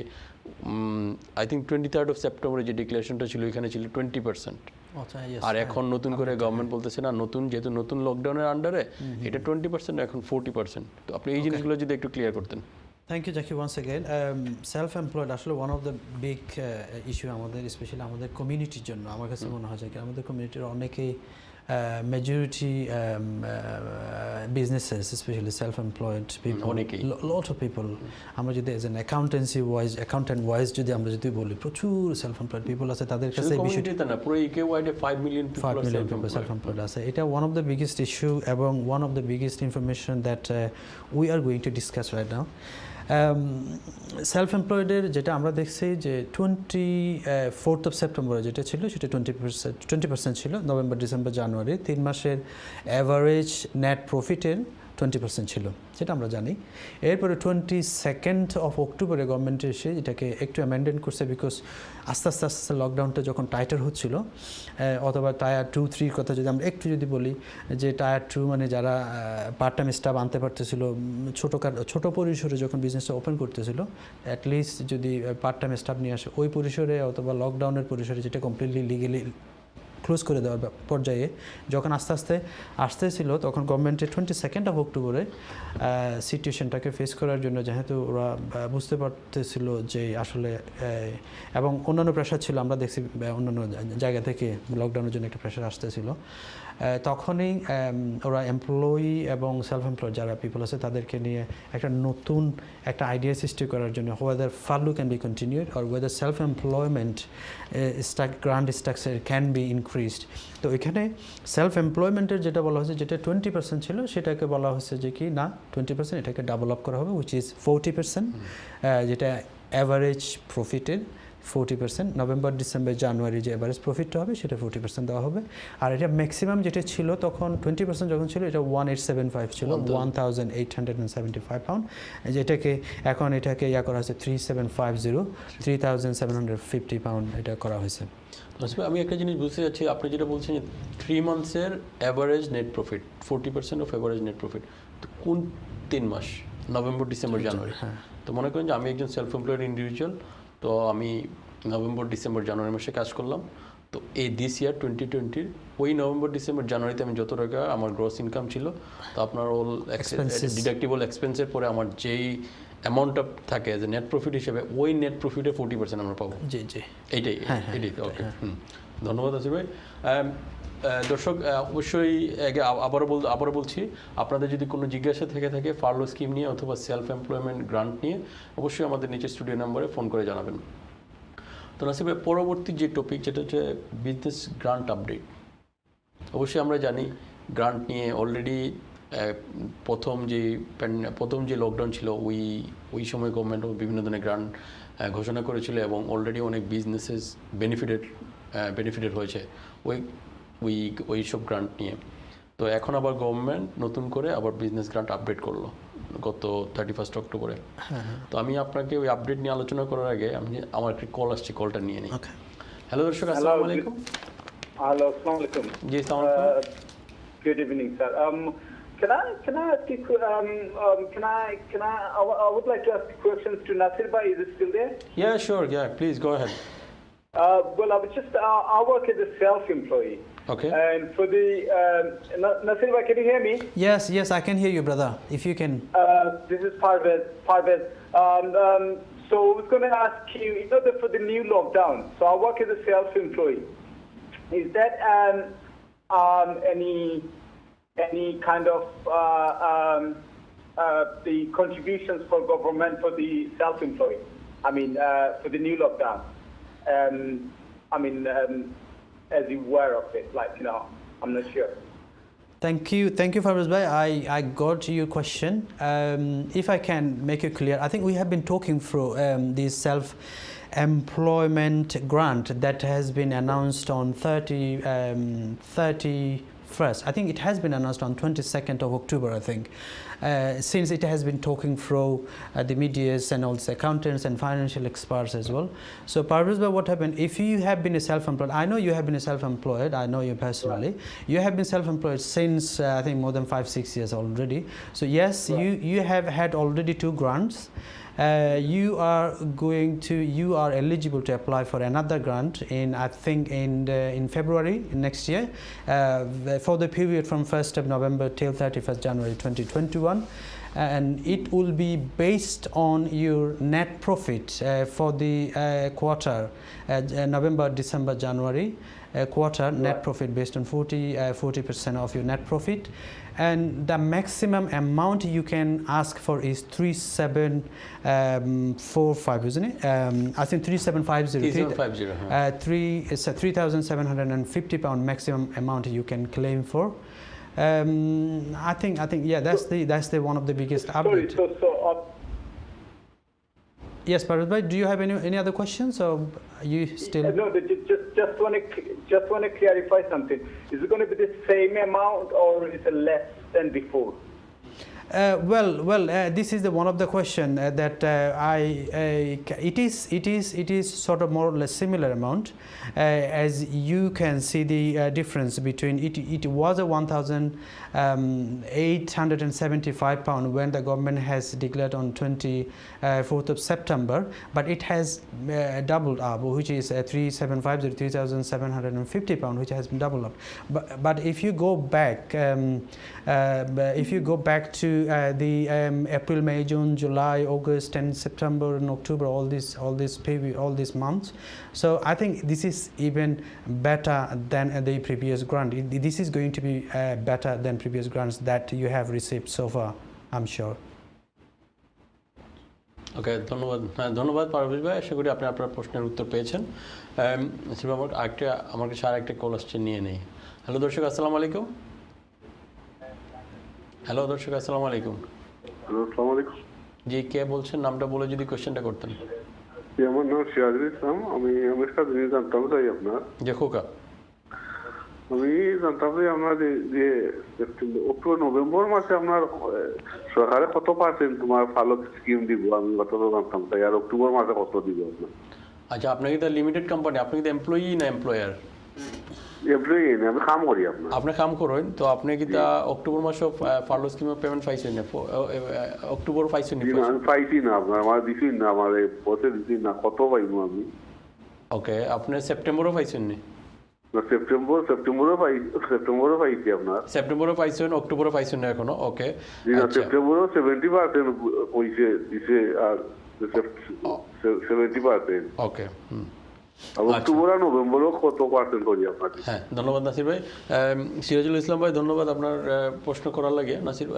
আই থিঙ্ক 23 সেপ্টেম্বরে যে ডিক্লারেশনটা ছিল এখানে ছিল 20%, আর এখন নতুন করে গভর্নমেন্ট বলতেছে না, যেহেতু নতুন লকডাউনের আন্ডারে এটা 20%, এখন 40%। তো আপনি এই জিনিসগুলো যদি একটু ক্লিয়ার করতেন। Thank you Zaki once again. Self employed আসলে one of the big issue আমাদের, স্পেশালি আমাদের কমিউনিটির জন্য। আমার কাছে মনে হয় যে আমাদের কমিউনিটির অনেকেই majority businesses, especially self-employed people, lot of people, আমরা যদি as an accountant wise যদি আমরা যদি বলি, প্রচুর self-employed people আছে, তাদের কাছে এই বিষয়টা না, পুরো UK wide 5 million people self-employed আছে। এটা one of the biggest issue এবং one of the biggest information that we are going to discuss right now. Self এমপ্লয়েডের যেটা আমরা দেখছি যে 24 সেপ্টেম্বরে যেটা ছিল সেটা 20% ছিল, নভেম্বর ডিসেম্বর জানুয়ারি 3 মাসের অ্যাভারেজ নেট প্রফিটের 20% ছিল, সেটা আমরা জানি। এরপরে 22 অক্টোবরে গভর্নমেন্ট এসে এটাকে একটু অ্যামেন্ডমেন্ট করছে, বিকজ আস্তে আস্তে লকডাউনটা যখন টাইটার হচ্ছিল, অথবা টায়ার 2-3 কথা যদি আমরা একটু যদি বলি, যে টায়ার 2 মানে যারা পার্ট টাইম স্টাফ আনতে পারতেছিল, ছোটো পরিসরে যখন বিজনেসটা ওপেন করতেছিল, অ্যাটলিস্ট যদি পার্ট টাইম স্টাফ নিয়ে আসে ওই পরিসরে, অথবা লকডাউনের পরিসরে যেটা কমপ্লিটলি লিগেলি ক্লোজ করে দেওয়ার পর্যায়ে যখন আস্তে আস্তে আসতেছিল, তখন গভর্নমেন্টের 22 অক্টোবরে সিচুয়েশনটাকে ফেস করার জন্য, যেহেতু ওরা বুঝতে পারতেছিল যে আসলে, এবং অন্যান্য প্রেশার ছিল, আমরা দেখছি অন্যান্য জায়গা থেকে লকডাউনের জন্য একটা প্রেশার আসতেছিল, তখনই ওরা এমপ্লয়ি এবং সেলফ এমপ্লয়েড যারা পিপল আছে তাদেরকে নিয়ে একটা নতুন একটা আইডিয়া সৃষ্টি করার জন্য, whether furlough can be continued or whether self-employment grant structure can be increased. তো এখানে সেলফ এমপ্লয়মেন্টের যেটা বলা হয়েছে, যেটা 20% ছিল, সেটাকে বলা হয়েছে যে কি না 20%, এটাকে ডাবল আপ করা হবে, উইচ ইজ 40%, যেটা অ্যাভারেজ প্রফিটের 40%, নভেম্বর ডিসেম্বর জানুয়ারি যে এভারেজ প্রফিটটা হবে সেটা 40% দেওয়া হবে। আর এটা ম্যাক্সিমাম যেটা ছিল তখন 20% যখন ছিল, এটা 1875 ছিল, 1875 পাউন্ড, যেটাকে এখন এটাকে করা হয়েছে 3750 পাউন্ড এটা করা হয়েছে। আমি একটা জিনিস বুঝতে যাচ্ছি, আপনি যেটা বলছেন 3 মান্থসের average net profit 40% of average net profit, তো কোন 3 মাস? November December January. তো মনে করেন যে আমি একজন সেলফ এমপ্লয়েড ইন্ডিভিজুয়াল, তো আমি নভেম্বর ডিসেম্বর জানুয়ারি মাসে কাজ করলাম। তো এই দিস ইয়ার 2020 ওই নভেম্বর ডিসেম্বর জানুয়ারিতে আমি যত টাকা আমার গ্রস ইনকাম ছিল, তো আপনার অল ডিডাক্টেবল এক্সপেন্সের পরে আমার যেই অ্যামাউন্টটা থাকে যে নেট প্রফিট হিসেবে, ওই নেট প্রফিটে 40% আমরা পাবো। জি জি, এইটাই। ওকে, ধন্যবাদ আসিফ ভাই। দর্শক, অবশ্যই আবারও বলছি, আপনাদের যদি কোনো জিজ্ঞাসা থেকে থাকে ফার্লো স্কিম নিয়ে অথবা সেলফ এমপ্লয়মেন্ট গ্রান্ট নিয়ে, অবশ্যই আমাদের নিচে স্টুডিও নম্বরে ফোন করে জানাবেন। তো নাসিব ভাই, পরবর্তী যে টপিক যেটা হচ্ছে বিজনেস গ্রান্ট আপডেট। অবশ্যই আমরা জানি গ্রান্ট নিয়ে অলরেডি প্রথম যে লকডাউন ছিল ওই সময় গভর্নমেন্ট বিভিন্ন ধরনের গ্রান্ট ঘোষণা করেছিল, এবং অলরেডি অনেক বিজনেসেস বেনিফিটেড হয়েছে ওই সব গ্রান্ট নিয়ে। তো এখন আবার গভর্নমেন্ট নতুন করে আবার বিজনেস গ্রান্ট আপডেট করলো গত 31 অক্টোবরে। তো আমি আপনাকে ওই আপডেট নিয়ে আলোচনা করার আগে আমার একটা কল আসছে, কলটা নিয়ে নিই। হ্যালো দর্শক, আসসালামু আলাইকুম। Hello, assalamu alaikum. জি, আসসালামু আলাইকুম। Good evening, sir. Can I ask you? I would like to ask questions to Nasir Bhai. Is it still there? Yeah, sure. Yeah, please go ahead. Well, I was just I work as a self-employed. Okay. And for the Nasir Bhai, can you hear me? Yes, I can hear you, brother. If you can. This is Parvez. So I was going to ask you, for the new lockdown. So I work as a self-employed. Is that any kind of the contributions for government for the self-employed? I mean, for the new lockdown. I mean, as you were of it, like, I'm not sure. Thank you, Farbaz Bhai. I got your question. If I can make it clear, I think we have been talking through the self-employment grant that has been announced on 31st. I think it has been announced on 22nd of October, I think. Since it has been talking through the medias and also accountants and financial experts as well. So Parvez Bhai, what happened, if you have been a self-employed, I know you have been a self-employed, I know you personally, you have been self-employed since I think more than 5-6 years already. So yes, you have had already 2 grants. You are eligible to apply for another grant in, I think, in February next year, for the period from 1st of November till 31st January 2021, and it will be based on your net profit for the quarter, November, December, January quarter, net profit based on 40% of your net profit. And the maximum amount you can ask for is 3745, isn't it? I think 3750. 3750. It's a £3,750 maximum amount you can claim for. I think yeah, that's the one of the biggest updates. Sorry, Yes, Parvez Bhai, do you have any other questions, or you still? no, just want to clarify something. Is it going to be the same amount, or is it less than before? This is one of the question that it is sort of more or less similar amount, as you can see the difference between it was a £1,875 when the government has declared on 24th of September, but it has doubled up, which is £3,750, which has been doubled up. But if you go back to the April, May, June, July, August, and September and October, all these months. So I think this is even better than the previous grant. This is going to be better than previous grants that you have received so far, I'm sure. ওকে, ধন্যবাদ পারভেজ ভাই। আশা করি আপনি আপনার প্রশ্নের উত্তর পেয়েছেন। আমার কাছে আর একটা কল আসছে, নিয়ে নেই। হ্যালো দর্শক, আসসালামু আলাইকুম। হ্যালো দর্শক, আসসালামু আলাইকুম। আসসালামু আলাইকুম। জি, কে বলছেন? নামটা বলে যদি কোশ্চেনটা করতেন। আমার নাম সিরাজুল ইসলাম। আমি একটা জিনিস জানতাম চাই আপনার। যে খোকা, আমি জানতাম যে আপনার যে অক্টোবর নভেম্বর মাসে আপনার সরকারে কত পার্সেন্ট তোমার ভালো স্কিম দিব, আমি কতটা জানতাম চাই, আর অক্টোবর মাসে কত দিব আপনার? আচ্ছা, আপনার কি লিমিটেড কোম্পানি? আপনি কি এমপ্লয়ি না এমপ্লয়ার? এমপ্লয়ি না, আমি কাম করি আপনার। আপনি কাম করেন তো আপনি কি তা অক্টোবর মাসে ফার্লো স্কিমের পেমেন্ট পাইছেন না? অক্টোবর পাইছেন না? আমি পাইছি না আপনার, আমার দিছি না, আমার বসে দিছি না, কত পাইবো আমি? ওকে, আপনি সেপ্টেম্বরও পাইছেন না? সেপ্টেম্বরও পাইছি আপনার। সেপ্টেম্বরও পাইছেন, অক্টোবরও পাইছেন না এখনো? ওকে, সেপ্টেম্বরও 70% পয়সা দিছে, আর 70%। ওকে, অক্টোবর আর নভেম্বরও কত পার্সেন্ট করি আপনার? হ্যাঁ, ধন্যবাদ নাসির ভাই। সিরাজুল ইসলাম ভাই, ধন্যবাদ আপনার প্রশ্ন করার লাগে।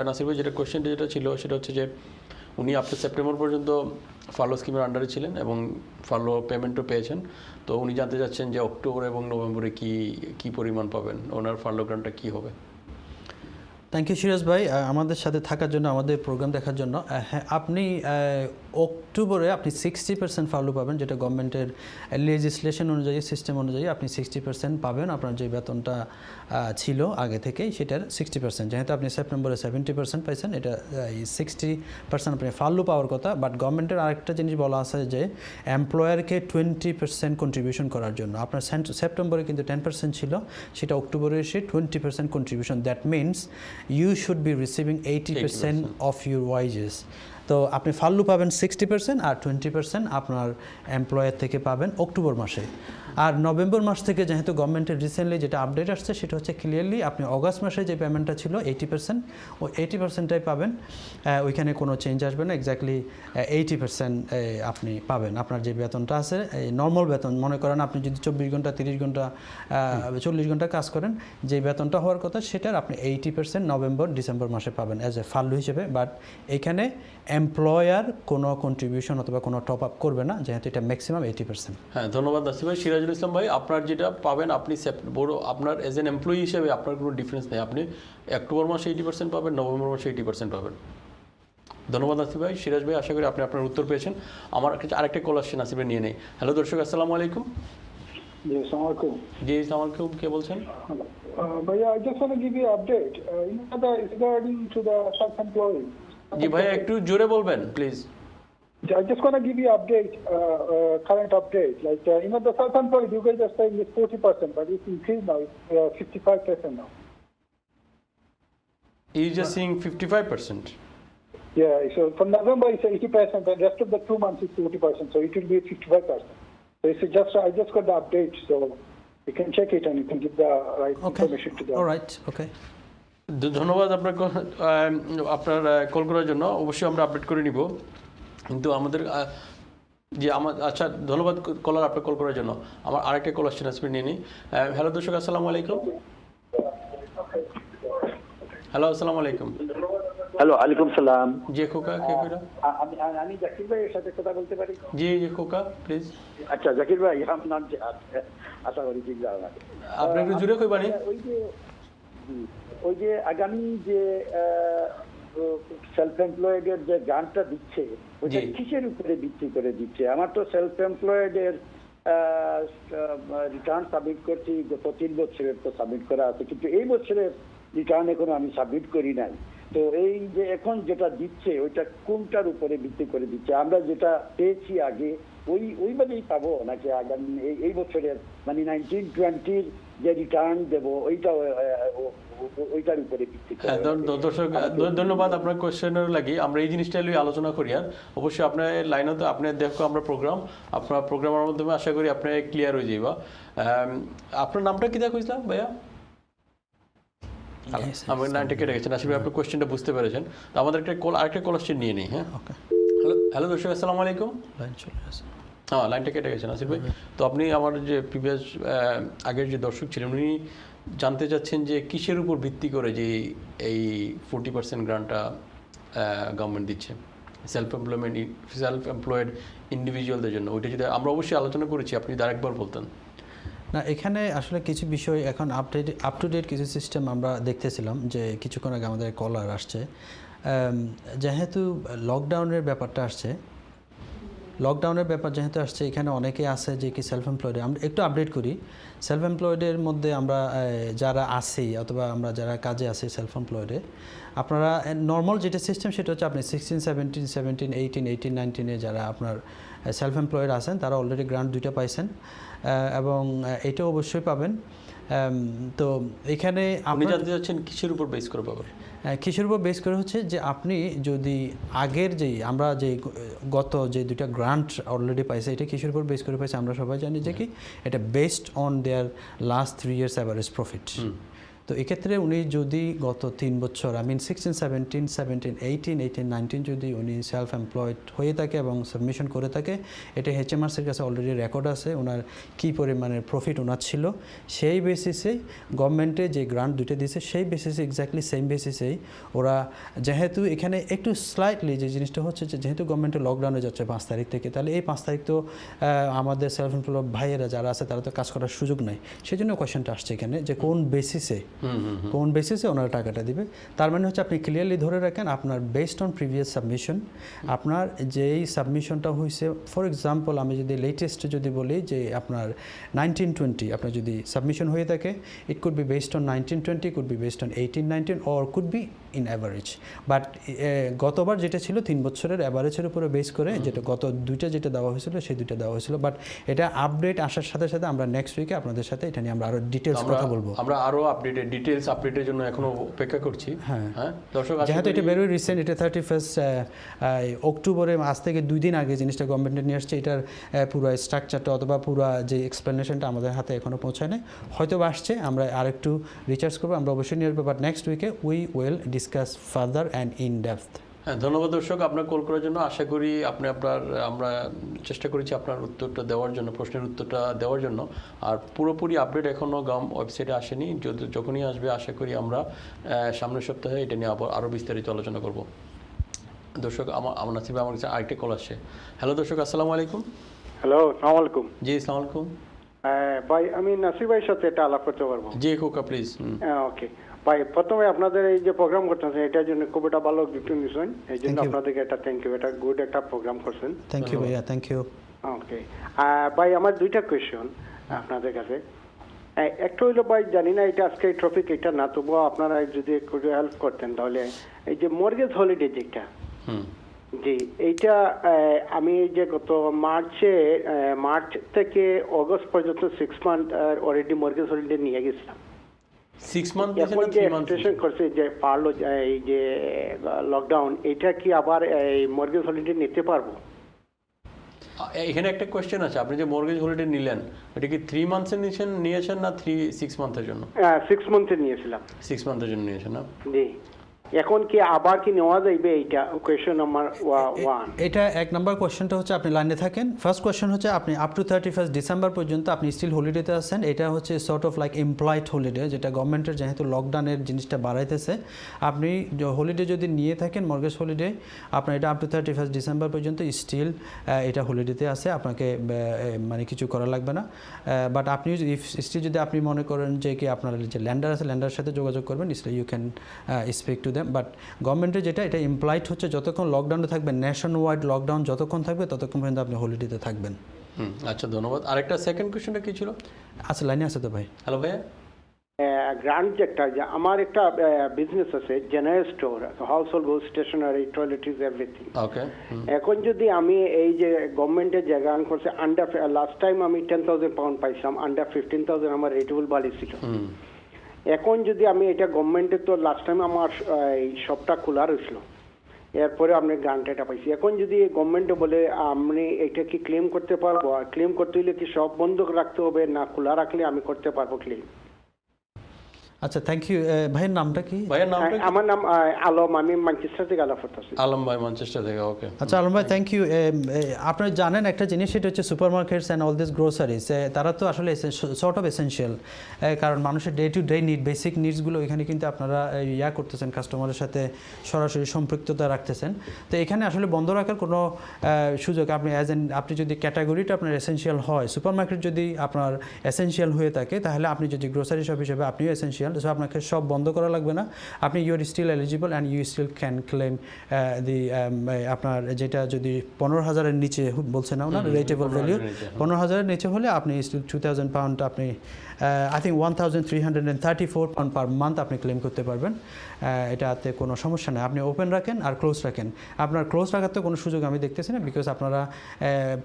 নাসির ভাই, কোয়েশ্চেনটা যেটা ছিল সেটা হচ্ছে যে উনি আপনার সেপ্টেম্বর পর্যন্ত ফার্লো স্কিমের আন্ডারে ছিলেন এবং ফার্লো পেমেন্টও পেয়েছেন। তো উনি জানতে চাচ্ছেন যে অক্টোবর এবং নভেম্বরে কি পরিমাণ পাবেন, ওনার ফার্লো গ্রান্টটা কী হবে। থ্যাংক ইউ সিরাজ ভাই, আমাদের সাথে থাকার জন্য, আমাদের প্রোগ্রাম দেখার জন্য। হ্যাঁ, আপনি অক্টোবরে আপনি 60% ফার্লো পাবেন, যেটা গভর্নমেন্টের লেজিসলেশন অনুযায়ী, সিস্টেম অনুযায়ী আপনি 60% পাবেন। আপনার যে বেতনটা ছিল আগে থেকেই সেটার 60%, যেহেতু আপনি সেপ্টেম্বরে 70% পাইছেন, এটা 60% আপনি ফার্লো পাওয়ার কথা। বাট গভর্নমেন্টের আরেকটা জিনিস বলা আছে যে এমপ্লয়ারকে 20% কন্ট্রিবিউশন করার জন্য। আপনার সেপ্টেম্বরে কিন্তু 10% ছিল, সেটা অক্টোবরে এসে 20% contribution. That means you should be receiving 80% of your wages. তো আপনি ফার্লো পাবেন 60% আর 20% আপনার এমপ্লয়ার থেকে পাবেন অক্টোবর মাসে। আর নভেম্বর মাস থেকে যেহেতু গভর্নমেন্টের রিসেন্টলি যেটা আপডেট আসছে সেটা হচ্ছে ক্লিয়ারলি আপনি অগাস্ট মাসে যে পেমেন্টটা ছিল 80%, ওই 80%টাই পাবেন। ওইখানে কোনো চেঞ্জ আসবে না, এক্স্যাক্টলি 80% আপনি পাবেন। আপনার যে বেতনটা আছে, এই নর্মাল বেতন, মনে করেন আপনি যদি 24 ঘন্টা 30 ঘন্টা 40 ঘন্টা কাজ করেন, যে বেতনটা হওয়ার কথা সেটার আপনি 80% নভেম্বর ডিসেম্বর মাসে পাবেন অ্যাজ এ ফার্লো হিসেবে। বাট এখানে এমপ্লয়ার কোনো কন্ট্রিবিউশন অথবা কোনো টপ আপ করবে না, যেহেতু এটা ম্যাক্সিমাম 80%। হ্যাঁ, ধন্যবাদ নাসির ভাই। সিরাজুল সিরাজুল ইসলাম ভাই, আপনার যেটা পাবেন আপনি বড় আপনার এজ এন এমপ্লয়ি হিসেবে আপনার কোনো ডিফারেন্স নেই। আপনি অক্টোবর মাসে 80% পাবেন, নভেম্বর মাসে 80% পাবেন। ধন্যবাদ নাসিব ভাই। সিরাজ ভাই, আশা করি আপনি আপনার উত্তর পেয়েছেন। আমার কাছে আরেকটা কল আসছে, নাসিব ভাই নিয়ে নেই। হ্যালো দর্শক, আসসালামু আলাইকুম। জি, আসসালামু আলাইকুম। জি, আসসালামু আলাইকুম, কে বলছেন? Bhaiya, I just want to give you an update. Regarding to the self-employed. জি ভাইয়া, একটু জোরে বলবেন please. I just want to give you an update, current update. Like, the self-employed, you guys are saying it's 40%, but it's increased now. It's 55% now. You just saying 55%? Yeah, so from November it's 80%, and rest of the 2 months it's 40%, so it will be 55%. So it's just, I just got the update, so you can check it and you can give the right information to them. All right, okay. ধন্যবাদ আপনার আপনার কল করার জন্য। অবশ্যই আমরা আপডেট করে নিব, কিন্তু আমাদের যে আমার আচ্ছা, ধন্যবাদ কলার আপনার কল করার জন্য। আমার আরেকটা কল আসছে, নাসিব নিয়ে নিই। হ্যালো দর্শক, আসসালামু আলাইকুম। হ্যালো, আসসালামু আলাইকুম। হ্যালো, আলাইকুম সালাম। জি খোকা, কে কইরা? আমি জাকির ভাইয়ের সাথে কথা বলতে পারি? জি জি খোকা, প্লিজ। আচ্ছা জাকির ভাই, আমার নাম আশা করি ঠিক জানা। আপনি একটু জুড়ে কইবানি। ওই যে আগামী যে সেলফ এমপ্লয়েডের যে গ্রান্টটা দিচ্ছে, ওইটা কিসের উপরে ভিত্তি করে দিচ্ছে? আমার তো সেলফ এমপ্লয়েডের রিটার্ন সাবমিট করছি, গত 3 বছরের তো সাবমিট করা আছে, কিন্তু এই বছরের রিটার্ন এখনো আমি সাবমিট করি নাই। তো এই যে এখন যেটা দিচ্ছে ওইটা কোনটার উপরে ভিত্তি করে দিচ্ছে? আমরা যেটা পেয়েছি আগে ওইভাবেই পাবো, নাকি আগামী এই বছরের মানে 19-20 যে রিটার্ন দেবো ওইটার উপরে ভিত্তি করে? দর্শক ধন্যবাদ আপনার কোয়েশ্চেনের লাগি। আমরা এই জিনিসটা নিয়ে আলোচনা করি, আর অবশ্যই আপনার লাইনতে আপনি দেখো আমরা প্রোগ্রাম, আপনার প্রোগ্রামের মাধ্যমে আশা করি আপনি ক্লিয়ার হয়ে যাইবা। আপনার নামটা কি দেখো ইসলাম ভাইয়া? আমার লাইনটা কেটে গেছে। নাসিব ভাই, আপনি কোয়েশ্চেনটা বুঝতে পেরেছেন। তো আমাদের আরেকটা কল আসছে, নিয়ে নেই। হ্যাঁ, হ্যালো দর্শক, আসসালামু আলাইকুম। হ্যাঁ, লাইনটা কেটে গেছে নাসিব ভাই। তো আপনি আমার যে প্রিভিয়াস আগের যে দর্শক ছিলেন, উনি জানতে চাচ্ছেন যে কিসের উপর ভিত্তি করে যে এই 40% গ্রান্টটা গভর্নমেন্ট দিচ্ছে সেলফ এমপ্লয়েড ইন্ডিভিজুয়ালদের জন্য। ওইটা যদি আমরা অবশ্যই আলোচনা করেছি, আপনি যদি আরেকবার বলতেন। না, এখানে আসলে কিছু বিষয় এখন আপ টু ডেট কিছু সিস্টেম আমরা দেখতেছিলাম, যে কিছুক্ষণ আগে আমাদের কলার আসছে, যেহেতু লকডাউনের ব্যাপারটা আসছে, যেহেতু আসছে, এখানে অনেকে আছে যে কি সেলফ এমপ্লয়েড। আমরা একটু আপডেট করি। সেলফ এমপ্লয়েডের মধ্যে আমরা যারা আছি অথবা আমরা যারা কাজে আছি সেলফ এমপ্লয়েডে, আপনারা নর্মাল যেটা সিস্টেম সেটা হচ্ছে আপনি 16, 17, 18, 19 যারা আপনার সেলফ এমপ্লয়েড আছেন তারা অলরেডি গ্রান্ট 2টা পাইছেন, এবং এটাও অবশ্যই পাবেন। তো এখানে আপনি জানতে চাচ্ছেন কিসের উপর বেস করে পাবেন? কিসের উপর বেস করে হচ্ছে যে আপনি যদি আগের আমরা যে গত যে 2টা গ্রান্ট অলরেডি পাইছে, এটা কিসের উপর বেস করে পাইছে আমরা সবাই জানি যে কি এটা based on their last 3 years average profit. তো এক্ষেত্রে উনি যদি গত 3 বছর 16, 17, 18, 19 যদি উনি সেলফ এমপ্লয়েড হয়ে থাকে এবং সাবমিশন করে থাকে, এটা HMRCর কাছে অলরেডি রেকর্ড আছে ওনার কী পরিমাণের প্রফিট ওনার ছিল। সেই বেসিসে গভর্নমেন্টে যে গ্রান্ট 2টা দিয়েছে সেই বেসিসে এক্স্যাক্টলি সেম বেসিসেই ওরা, যেহেতু এখানে একটু স্লাইটলি যে জিনিসটা হচ্ছে যে যেহেতু গভর্নমেন্টে লকডাউনে যাচ্ছে 5 তারিখ থেকে, তাহলে এই 5 তারিখ তো আমাদের সেলফ এমপ্লয়েড ভাইয়েরা যারা আছে তারা তো কাজ করার সুযোগ নাই। সেই জন্য কোয়েশ্চেনটা আসছে এখানে যে কোন বেসিসে ওনারা টাকাটা দিবে। তার মানে হচ্ছে আপনি ক্লিয়ারলি ধরে রাখেন আপনার বেসড অন প্রিভিয়াস সাবমিশন, আপনার যেই সাবমিশনটা হয়েছে, ফর এক্সাম্পল আমি যদি লেটেস্ট যদি বলি যে আপনার 19-20 আপনার যদি সাবমিশন হয়ে থাকে, it could be based on 19-20, could be based on 18-19, or could be in average. But গতবার যেটা ছিল 3 বছরের অ্যাভারেজের উপরে বেস করে, যেটা গত 2টা যেটা দেওয়া হয়েছিল সেই 2টা দেওয়া হয়েছিল। বাট এটা আপডেট আসার সাথে সাথে আমরা নেক্সট উইকে আপনাদের সাথে এটা নিয়ে আমরা আরও ডিটেলস কথা বলবো। আমরা আরও ডিটেলস আপডেটের জন্য এখনো অপেক্ষা করছি। হ্যাঁ দর্শক, যেহেতু এটা ভেরি রিসেন্ট, এটা 31 অক্টোবরে, আজ থেকে 2 দিন আগে জিনিসটা গভর্নমেন্টে নিয়ে আসছে। এটার পুরো স্ট্রাকচারটা অথবা পুরো যে এক্সপ্লেনেশনটা আমাদের হাতে এখনও পৌঁছায় নাই, হয়তো আসছে, আমরা আরেকটু রিসার্চ করবো, আমরা অবশ্যই নিয়ে আসবো। বাট নেক্সট উইকে we will discuss further and in depth. হ্যাঁ, ধন্যবাদ দর্শক আপনার কল করার জন্য। আশা করি আমরা চেষ্টা করেছি আপনার উত্তরটা দেওয়ার জন্য, প্রশ্নের উত্তরটা দেওয়ার জন্য। আর পুরোপুরি আপডেট এখনও ওয়েবসাইটে আসেনি, যখনই আসবে আশা করি আমরা সামনের সপ্তাহে এটা নিয়ে আরও বিস্তারিত আলোচনা করব। দর্শক আমার নাসিব আমার কাছে আরেকটা কল আসছে। হ্যালো দর্শক, আসসালামু আলাইকুম। হ্যালো, আসসালামু আলাইকুম। জি, আসসালামু আলাইকুম। ভাই আমি নাসির ভাইয়ের সাথে এটা আলাপ করতে পারবো? জি খোকা প্লিজ। ওকে ভাই, প্রথমে আপনাদের এই যে প্রোগ্রাম করতেছেন এটার জন্য খুব একটা ভালো গিফট নিছেন, এই জন্য Thank you. আপনাদেরকে একটা থ্যাংক ইউ, এটা গুড একটা প্রোগ্রাম করছেন। থ্যাংক ইউ ভাইয়া, থ্যাংক ইউ। ওকে ভাই, আমার দুইটা কোয়েশ্চন আপনাদের কাছে। একটা হইলো ভাই, জানি না এটা আজকে টপিক এটা না, তবুও আপনারা যদি একটু হেল্প করতেন তাহলে, এই যে মর্গেজ হলিডে যেটা, জি এইটা আমি এই যে গত মার্চ থেকে অগস্ট পর্যন্ত 6 মান্থ অলরেডি মর্গেজ হলিডে নিয়ে গেছিলাম। 6 মান্থ এখন যে এক্সটেনশন করছে যে পারলো এই যে লকডাউন, এটা কি আবার এই মর্গেজ হলিডে নিতে পারবো? এখানে একটা কোয়েশ্চেন আছে, আপনি যে মর্গেজ হলিডে নিলেন এটা কি 3 মান্থসের নিয়েছেন না 6 মান্থের জন্য? 6 মান্থের নিয়েছিলাম। 6 মান্থের জন্য নিয়েছেন না? জি, এখন কি আবার কি নেওয়া যাবে? এইটা কোয়েশ্চেন নাম্বার 1। এটা এক নম্বর কোয়েশ্চেনটা হচ্ছে, আপনি লাইনে থাকেন। ফার্স্ট কোয়েশ্চেন হচ্ছে আপনি আপ টু 31 ডিসেম্বর পর্যন্ত আপনি স্টিল হলিডেতে আছেন। এটা হচ্ছে sort of like employed holiday, যেটা গভর্নমেন্টের যেহেতু লকডাউনের জিনিসটা বাড়াইতেছে, আপনি হলিডে যদি নিয়ে থাকেন মর্গেজ হলিডে, আপনার এটা আপ টু 31 ডিসেম্বর পর্যন্ত স্টিল এটা হলিডেতে আছে, আপনাকে মানে কিছু করা লাগবে না। বাট আপনি স্টিল যদি আপনি মনে করেন যে কি আপনার যে ল্যান্ডার আছে, ল্যান্ডারের সাথে যোগাযোগ করবেন, still you can speak to them. But গভর্নমেন্টের যেটা এটা ইমপ্লয়েড হচ্ছে, যতক্ষণ লকডাউনে থাকবেন, ন্যাশন ওয়াইড লকডাউন যতক্ষণ থাকবে ততক্ষণ পর্যন্ত আপনি হলিডেতে থাকবেন। আচ্ছা ধন্যবাদ। আরেকটা সেকেন্ড কোয়েশ্চেনটা কি ছিল? আচ্ছা, লাইনে আছে তো ভাই। হ্যালো ভাইয়া। গ্রান্ট যেটা, যে আমার একটা বিজনেস আছে general store, household goods, stationery, toiletries, everything. Okay. এখন যদি আমি এই যে গভর্নমেন্টের যে গ্রান্ট করছে আন্ডার, লাস্ট টাইম আমি 10,000 পাউন্ড পাইছিলাম, আন্ডার 15,000 আমার রেটেবল বালি ছিল। এখন যদি আমি এটা গভর্নমেন্টের, তো লাস্ট টাইম আমার এই শপটা খোলা রয়েছিল, এরপরে আপনি গ্রান্ট এটা পাইছি। এখন যদি গভর্নমেন্টে বলে আমি এটা কি ক্লেম করতে পারবো? আর ক্লেম করতে হলে কি সব বন্ধ রাখতে হবে, না খোলা রাখলে আমি করতে পারবো ক্লেম? আচ্ছা, থ্যাংক ইউ। ভাইয়ের নামটা কি? ভাইয়ের নামটা কি? আমার নাম আলম, আমি ম্যানচেস্টার থেকে আলাপ করতেছি। আলম ভাই ম্যানচেস্টার থেকে। ওকে। আচ্ছা আলম ভাই, থ্যাংক ইউ। আপনারা জানেন একটা জিনিস, সেটা হচ্ছে supermarkets and all this groceries, তারা তো আসলে সর্ট অফ এসেনশিয়াল, কারণ মানুষের day to day need, basic নিডসগুলো এখানে কিন্তু আপনারা করতেছেন, কাস্টমারের সাথে সরাসরি সম্পৃক্ততা রাখতেছেন। তো এখানে আসলে বন্ধ রাখার কোনো সুযোগ, আপনি আপনি যদি ক্যাটাগরিটা আপনার এসেনশিয়াল হয়, সুপার মার্কেট যদি আপনার এসেনশিয়াল হয়ে থাকে, তাহলে আপনি যদি গ্রোসারি শপ হিসেবে আপনিও এসেনশিয়াল, সো আপনাকে সব বন্ধ করা লাগবে না। আপনি you are still eligible and you still can claim the, আপনার যেটা যদি 15,000-এর নিচে বলছে না ওনার রেটেবল ভ্যালু, 15,000-এর নিচে হলে আপনি স্টিল 2,000 পাউন্ড, আপনি I think 1,334 pound per month আপনি ক্লেম করতে পারবেন। এটাতে কোনো সমস্যা নেই। আপনি ওপেন রাখেন আর ক্লোজ রাখেন। আপনার ক্লোজ রাখার তো কোনো সুযোগ আমি দেখতেছি না, বিকজ আপনারা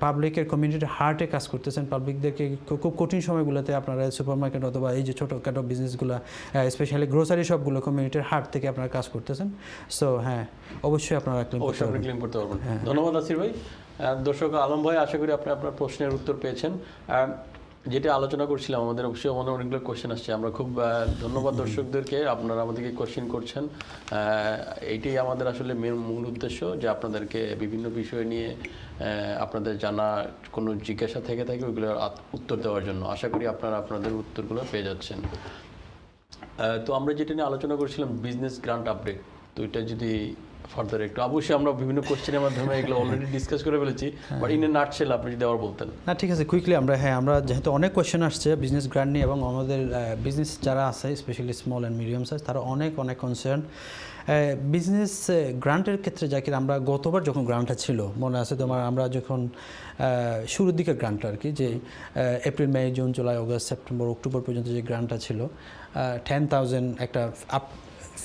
পাবলিকের কমিউনিটির হার্টে কাজ করতেছেন। পাবলিকদেরকে খুব কঠিন সময়গুলোতে আপনারা সুপার মার্কেট অথবা এই যে ছোটোখাটো বিজনেসগুলো, স্পেশালি গ্রোসারি শপগুলো কমিউনিটির হার্ট থেকে আপনারা কাজ করতেছেন। সো হ্যাঁ, অবশ্যই আপনারা ক্লেম করতে পারবেন। ধন্যবাদ আসির ভাই। দর্শক, আলম ভাই, আশা করি আপনি আপনার প্রশ্নের উত্তর পেয়েছেন। যেটা আলোচনা করছিলাম, আমাদের অবশ্যই আমাদের অনেকগুলো কোশ্চেন আসছে। আমরা খুব ধন্যবাদ দর্শকদেরকে, আপনারা আমাদেরকে কোশ্চেন করছেন। এইটাই আমাদের আসলে মূল উদ্দেশ্য, যে আপনাদেরকে বিভিন্ন বিষয় নিয়ে আপনাদের জানা কোনো জিজ্ঞাসা থেকে থাকে ওইগুলোর উত্তর দেওয়ার জন্য। আশা করি আপনারা আপনাদের উত্তরগুলো পেয়ে যাচ্ছেন। তো আমরা যেটা নিয়ে আলোচনা করছিলাম, বিজনেস গ্রান্ট আপডেট, তো এটা যদি ফার্দার একটু, অবশ্যই আমরা বিভিন্ন কোশ্চেনের মাধ্যমে এগুলো অলরেডি ডিসকাস করে ফেলেছি, বাট ইন এ নাটশেল আপনি যদি আবার বলতেন। না, ঠিক আছে, কুইকলি আমরা যেহেতু অনেক কোয়েশ্চেন আসছে বিজনেস গ্রান্ট নিয়ে, এবং আমাদের বিজনেস যারা আছে specially small and medium size, তারা অনেক কনসার্ন বিজনেস গ্রান্টের ক্ষেত্রে। যাকে আমরা গতবার যখন গ্রান্টটা ছিল, মনে আছে তোমার, আমরা যখন শুরুর দিকে গ্রান্টটা আর কি, যে April, May, June, July, August, September, October পর্যন্ত যে গ্রান্টটা ছিল, 10,000 একটা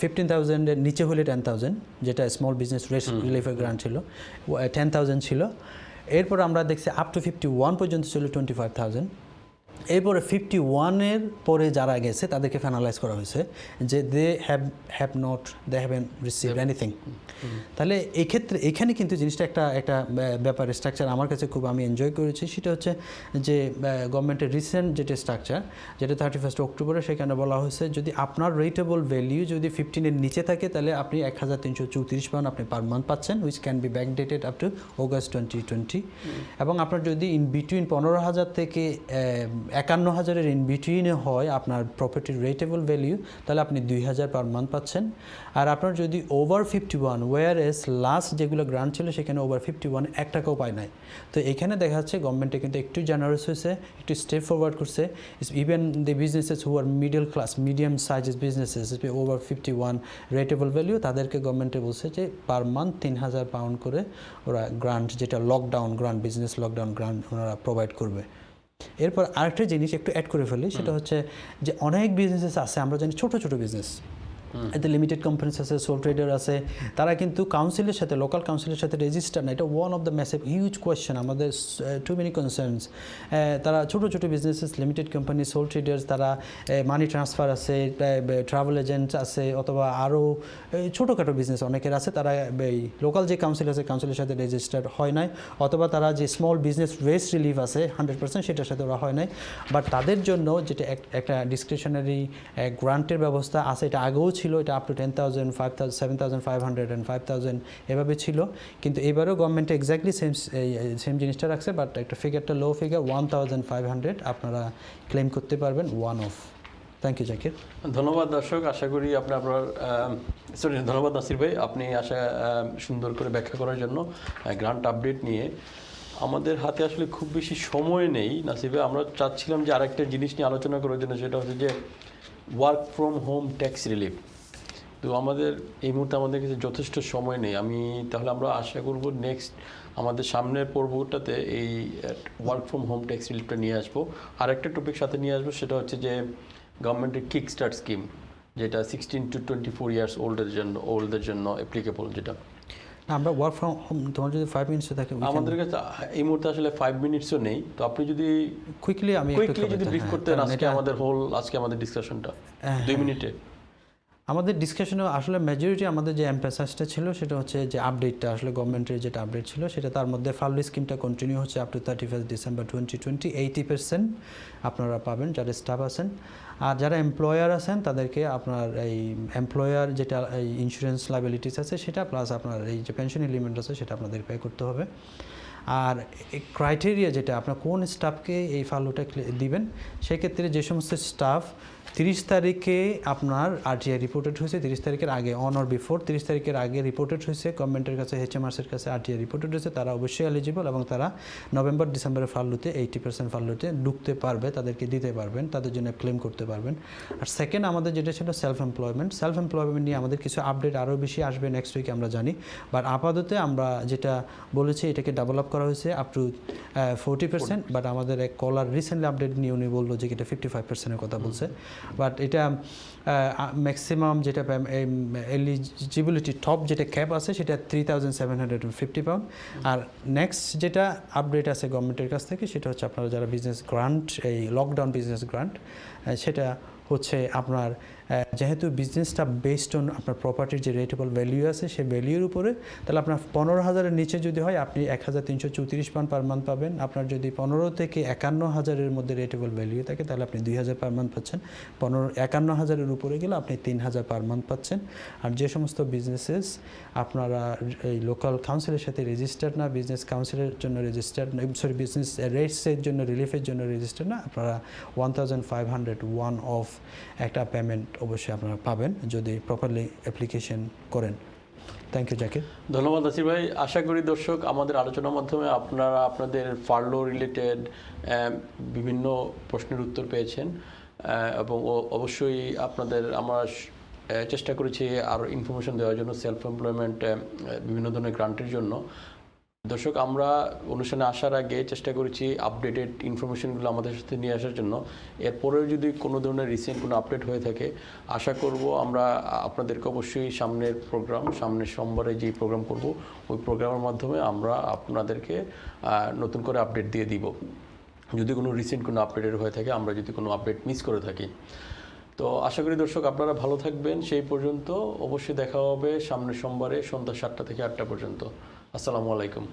15,000-এর নিচে হলে 10,000, যেটা স্মল বিজনেস রিলিফের গ্রান্ট ছিল, 10,000 ছিল। এরপর আমরা দেখছি আপ টু 51 পর্যন্ত ছিল 25,000। এরপরে 51-এর পরে যারা গেছে তাদেরকে ফাইনালাইজ করা হয়েছে যে দে হ্যাভেন রিসিভড এনিথিং। তাহলে এই ক্ষেত্রে এখানে কিন্তু জিনিসটা একটা ব্যাপার, স্ট্রাকচার আমার কাছে খুব আমি এনজয় করেছি। সেটা হচ্ছে যে গভর্নমেন্টের রিসেন্ট যেটা স্ট্রাকচার, যেটা 31 অক্টোবরে, সেখানে বলা হয়েছে যদি আপনার রেটেবল ভ্যালিউ যদি 15-এর নিচে থাকে, তাহলে আপনি 1,334 পাউন্ড আপনি পার মান্থ পাচ্ছেন, which can be backdated up to August 2020। এবং আপনার যদি ইন বিটুইন 15,000 থেকে 51,000-এর ইন বিটুইনে হয় আপনার প্রপার্টির রেটেবল ভ্যালিউ, তাহলে আপনি 2,000 পার মান্থ পাচ্ছেন। আর আপনার যদি ওভার 51, ওয়ার এস লাস্ট যেগুলো গ্রান্ট ছিল সেখানে ওভার 51 1 টাকাও পায় নাই। তো এখানে দেখা যাচ্ছে গভর্নমেন্টে কিন্তু একটু জেনারেস হয়েছে, একটু স্টেপ ফরওয়ার্ড করছে। Even the businesses who are middle class, medium sizes businesses over 51 rateable value, তাদেরকে গভর্নমেন্টে বলছে যে পার মান্থ 3,000 পাউন্ড করে ওরা গ্রান্ট, যেটা lockdown grant, business lockdown grant ওনারা প্রোভাইড করবে। এরপর আরেকটা জিনিস একটু অ্যাড করে ফেলি, সেটা হচ্ছে যে অনেক বিজনেসেস আছে, আমরা জানি ছোট ছোট বিজনেস, এতে লিমিটেড কোম্পানিস আছে, সোল ট্রেডার আছে, তারা কিন্তু কাউন্সিলের সাথে, লোকাল কাউন্সিলের সাথে রেজিস্টার না। এটা one of the massive huge question, আমাদের টু মেনি কনসার্নস। তারা ছোটো ছোটো businesses, limited company, sole traders, তারা মানি ট্রান্সফার আছে, ট্রাভেল এজেন্ট আছে, অথবা আরও ছোটোখাটো বিজনেস অনেকের আছে, তারা এই লোকাল যে কাউন্সিল আছে কাউন্সিলের সাথে রেজিস্টার হয় নাই, অথবা তারা যে স্মল বিজনেস ওয়েস্ট রিলিফ আছে 100% সেটার সাথে ওরা হয় নাই। বাট তাদের জন্য যেটা একটা ডিসক্রিপশনারি গ্রান্টের ব্যবস্থা আছে, এটা আগেও ছিল, এটা আপ টু 10,000, 5,000, 7,500 and 5,000 এভাবে ছিল। কিন্তু এবারেও গভর্নমেন্ট এক্স্যাক্টলি সেম জিনিসটা রাখছে, বাট একটা ফিগারটা লো ফিগার 1,500 আপনারা ক্লেম করতে পারবেন one off. Thank you Zakir. ধন্যবাদ দর্শক, আশা করি ধন্যবাদ নাসির ভাই, আপনি সুন্দর করে ব্যাখ্যা করার জন্য গ্রান্ট আপডেট নিয়ে। আমাদের হাতে আসলে খুব বেশি সময় নেই নাসির ভাই, আমরা চাচ্ছিলাম যে আরেকটা জিনিস নিয়ে আলোচনা করার জন্য, সেটা হচ্ছে যে work from home tax relief. তো আমাদের এই মুহূর্তে আমাদের কাছে যথেষ্ট সময় নেই। তাহলে আমরা আশা করব নেক্সট আমাদের সামনের পর্বটাতে এই ওয়ার্ক ফ্রম হোম ট্যাক্স রিলিফটা নিয়ে আসবো। আরেকটা টপিক সাথে নিয়ে আসবো, সেটা হচ্ছে যে গভর্নমেন্টের কিক স্টার্ট স্কিম, যেটা 16 to 24 ইয়ার্স ওল্ডদের জন্য অ্যাপ্লিকেবল। যেটা আমরা ওয়ার্ক ফ্রম হোম, তোমার যদি 5 মিনিটসে থাকে, আমাদের কাছে এই মুহূর্তে আসলে 5 মিনিটসও নেই। তো আপনি যদি কুইকলি যদি ব্রিফ করতেন আজকে আমাদের ডিসকাশনটা 2 মিনিটে। আমাদের ডিসকাশনে আসলে মেজরিটি আমাদের যে এমফাসাইজটা ছিল সেটা হচ্ছে যে আপডেটটা, আসলে গভর্নমেন্টের যেটা আপডেট ছিল সেটা, তার মধ্যে ফার্লো স্কিমটা কন্টিনিউ হচ্ছে আপ টু 31 ডিসেম্বর 2020। 80% আপনারা পাবেন যারা স্টাফ আছেন। আর যারা এমপ্লয়ার আছেন তাদেরকে আপনার এই এমপ্লয়ার যেটা এই ইন্স্যুরেন্স লাইবিলিটিস আছে সেটা, প্লাস আপনার এই যে পেনশন এলিমেন্ট আছে সেটা আপনাদের পে করতে হবে। আর ক্রাইটেরিয়া যেটা, আপনার কোন স্টাফকে এই ফার্লোটা দিবেন, সেক্ষেত্রে যে সমস্ত স্টাফ 30 তারিখে আপনার আরটিআই রিপোর্টেড হয়েছে, 30 তারিখের আগে, অন অর বিফোর 30 তারিখের আগে রিপোর্টেড হয়েছে গভর্নমেন্টের কাছে, এইচএমআরসির কাছে আরটিআই রিপোর্টেড হয়েছে, তারা অবশ্যই এলিজিবল এবং তারা নভেম্বর ডিসেম্বরের ফার্লোতে 80% ফার্লোতে ঢুকতে পারবে, তাদেরকে দিতে পারবেন, তাদের জন্য ক্লেম করতে পারবেন। আর সেকেন্ড আমাদের যেটা ছিল সেলফ এমপ্লয়মেন্ট নিয়ে আমাদের কিছু আপডেট আরও বেশি আসবে নেক্সট উইকে আমরা জানি। বাট আপাতত আমরা যেটা বলেছি এটাকে ডেভেলপ করা হয়েছে আপ টু 40%। বাট আমাদের এক কলার রিসেন্টলি আপডেট নিয়ে উনি বললো যে এটা 55%-এর কথা বলছে। বাট এটা ম্যাক্সিমাম যেটা এলিজিবিলিটি টপ যেটা ক্যাপ আছে সেটা 3,750 পাউন্ড। আর নেক্সট যেটা আপডেট আছে গভর্নমেন্টের কাছ থেকে সেটা হচ্ছে আপনারা যারা বিজনেস গ্রান্ট, এই লকডাউন বিজনেস গ্রান্ট, সেটা হচ্ছে আপনার যেহেতু বিজনেসটা বেসড অন আপনার প্রপার্টির যে রেটেবল ভ্যালিউ আছে সেই ভ্যালিউর উপরে, তাহলে আপনার 15,000-এর নিচে যদি হয় আপনি 1,334 পাউন্ড পার মান্থ পাবেন। আপনার যদি 15 থেকে 51,000-এর মধ্যে রেটেবল ভ্যালিউ থাকে তাহলে আপনি 2,000 পার মান্থ পাচ্ছেন। 51,000-এর উপরে গেলে আপনি 3,000 পার মান্থ পাচ্ছেন। আর যে সমস্ত বিজনেসেস আপনারা এই লোকাল কাউন্সিলের সাথে রেজিস্টার্ড না, বিজনেস কাউন্সিলের জন্য রেজিস্টার্ড না, বিজনেস রেটসের জন্য, রিলিফের জন্য রেজিস্টার্ড না, আপনারা 1,500 ওয়ান অফ একটা পেমেন্ট অবশ্যই আপনারা পাবেন যদি প্রপারলি অ্যাপ্লিকেশন করেন। Thank you Zakir. ধন্যবাদ নাসির ভাই। আশা করি দর্শক আমাদের আলোচনার মাধ্যমে আপনারা আপনাদের ফার্লো রিলেটেড বিভিন্ন প্রশ্নের উত্তর পেয়েছেন এবং অবশ্যই আমরা চেষ্টা করেছি আরও ইনফরমেশন দেওয়ার জন্য, সেলফ এমপ্লয়মেন্ট, বিভিন্ন ধরনের গ্রান্টের জন্য। দর্শক, আমরা অনুষ্ঠানে আসার আগে চেষ্টা করেছি আপডেটেড ইনফরমেশনগুলো আমাদের সাথে নিয়ে আসার জন্য। এরপরেও যদি কোনো ধরনের রিসেন্ট কোনো আপডেট হয়ে থাকে আশা করব আমরা আপনাদেরকে অবশ্যই সামনের সোমবারে যেই প্রোগ্রাম করব ওই প্রোগ্রামের মাধ্যমে আমরা আপনাদেরকে নতুন করে আপডেট দিয়ে দিব, যদি কোনো রিসেন্ট কোনো আপডেটের হয়ে থাকে, আমরা যদি কোনো আপডেট মিস করে থাকি। তো আশা করি দর্শক আপনারা ভালো থাকবেন। সেই পর্যন্ত অবশ্যই দেখা হবে সামনের সোমবারে সন্ধ্যা 7টা থেকে 8টা পর্যন্ত। আসসালামু আলাইকুম।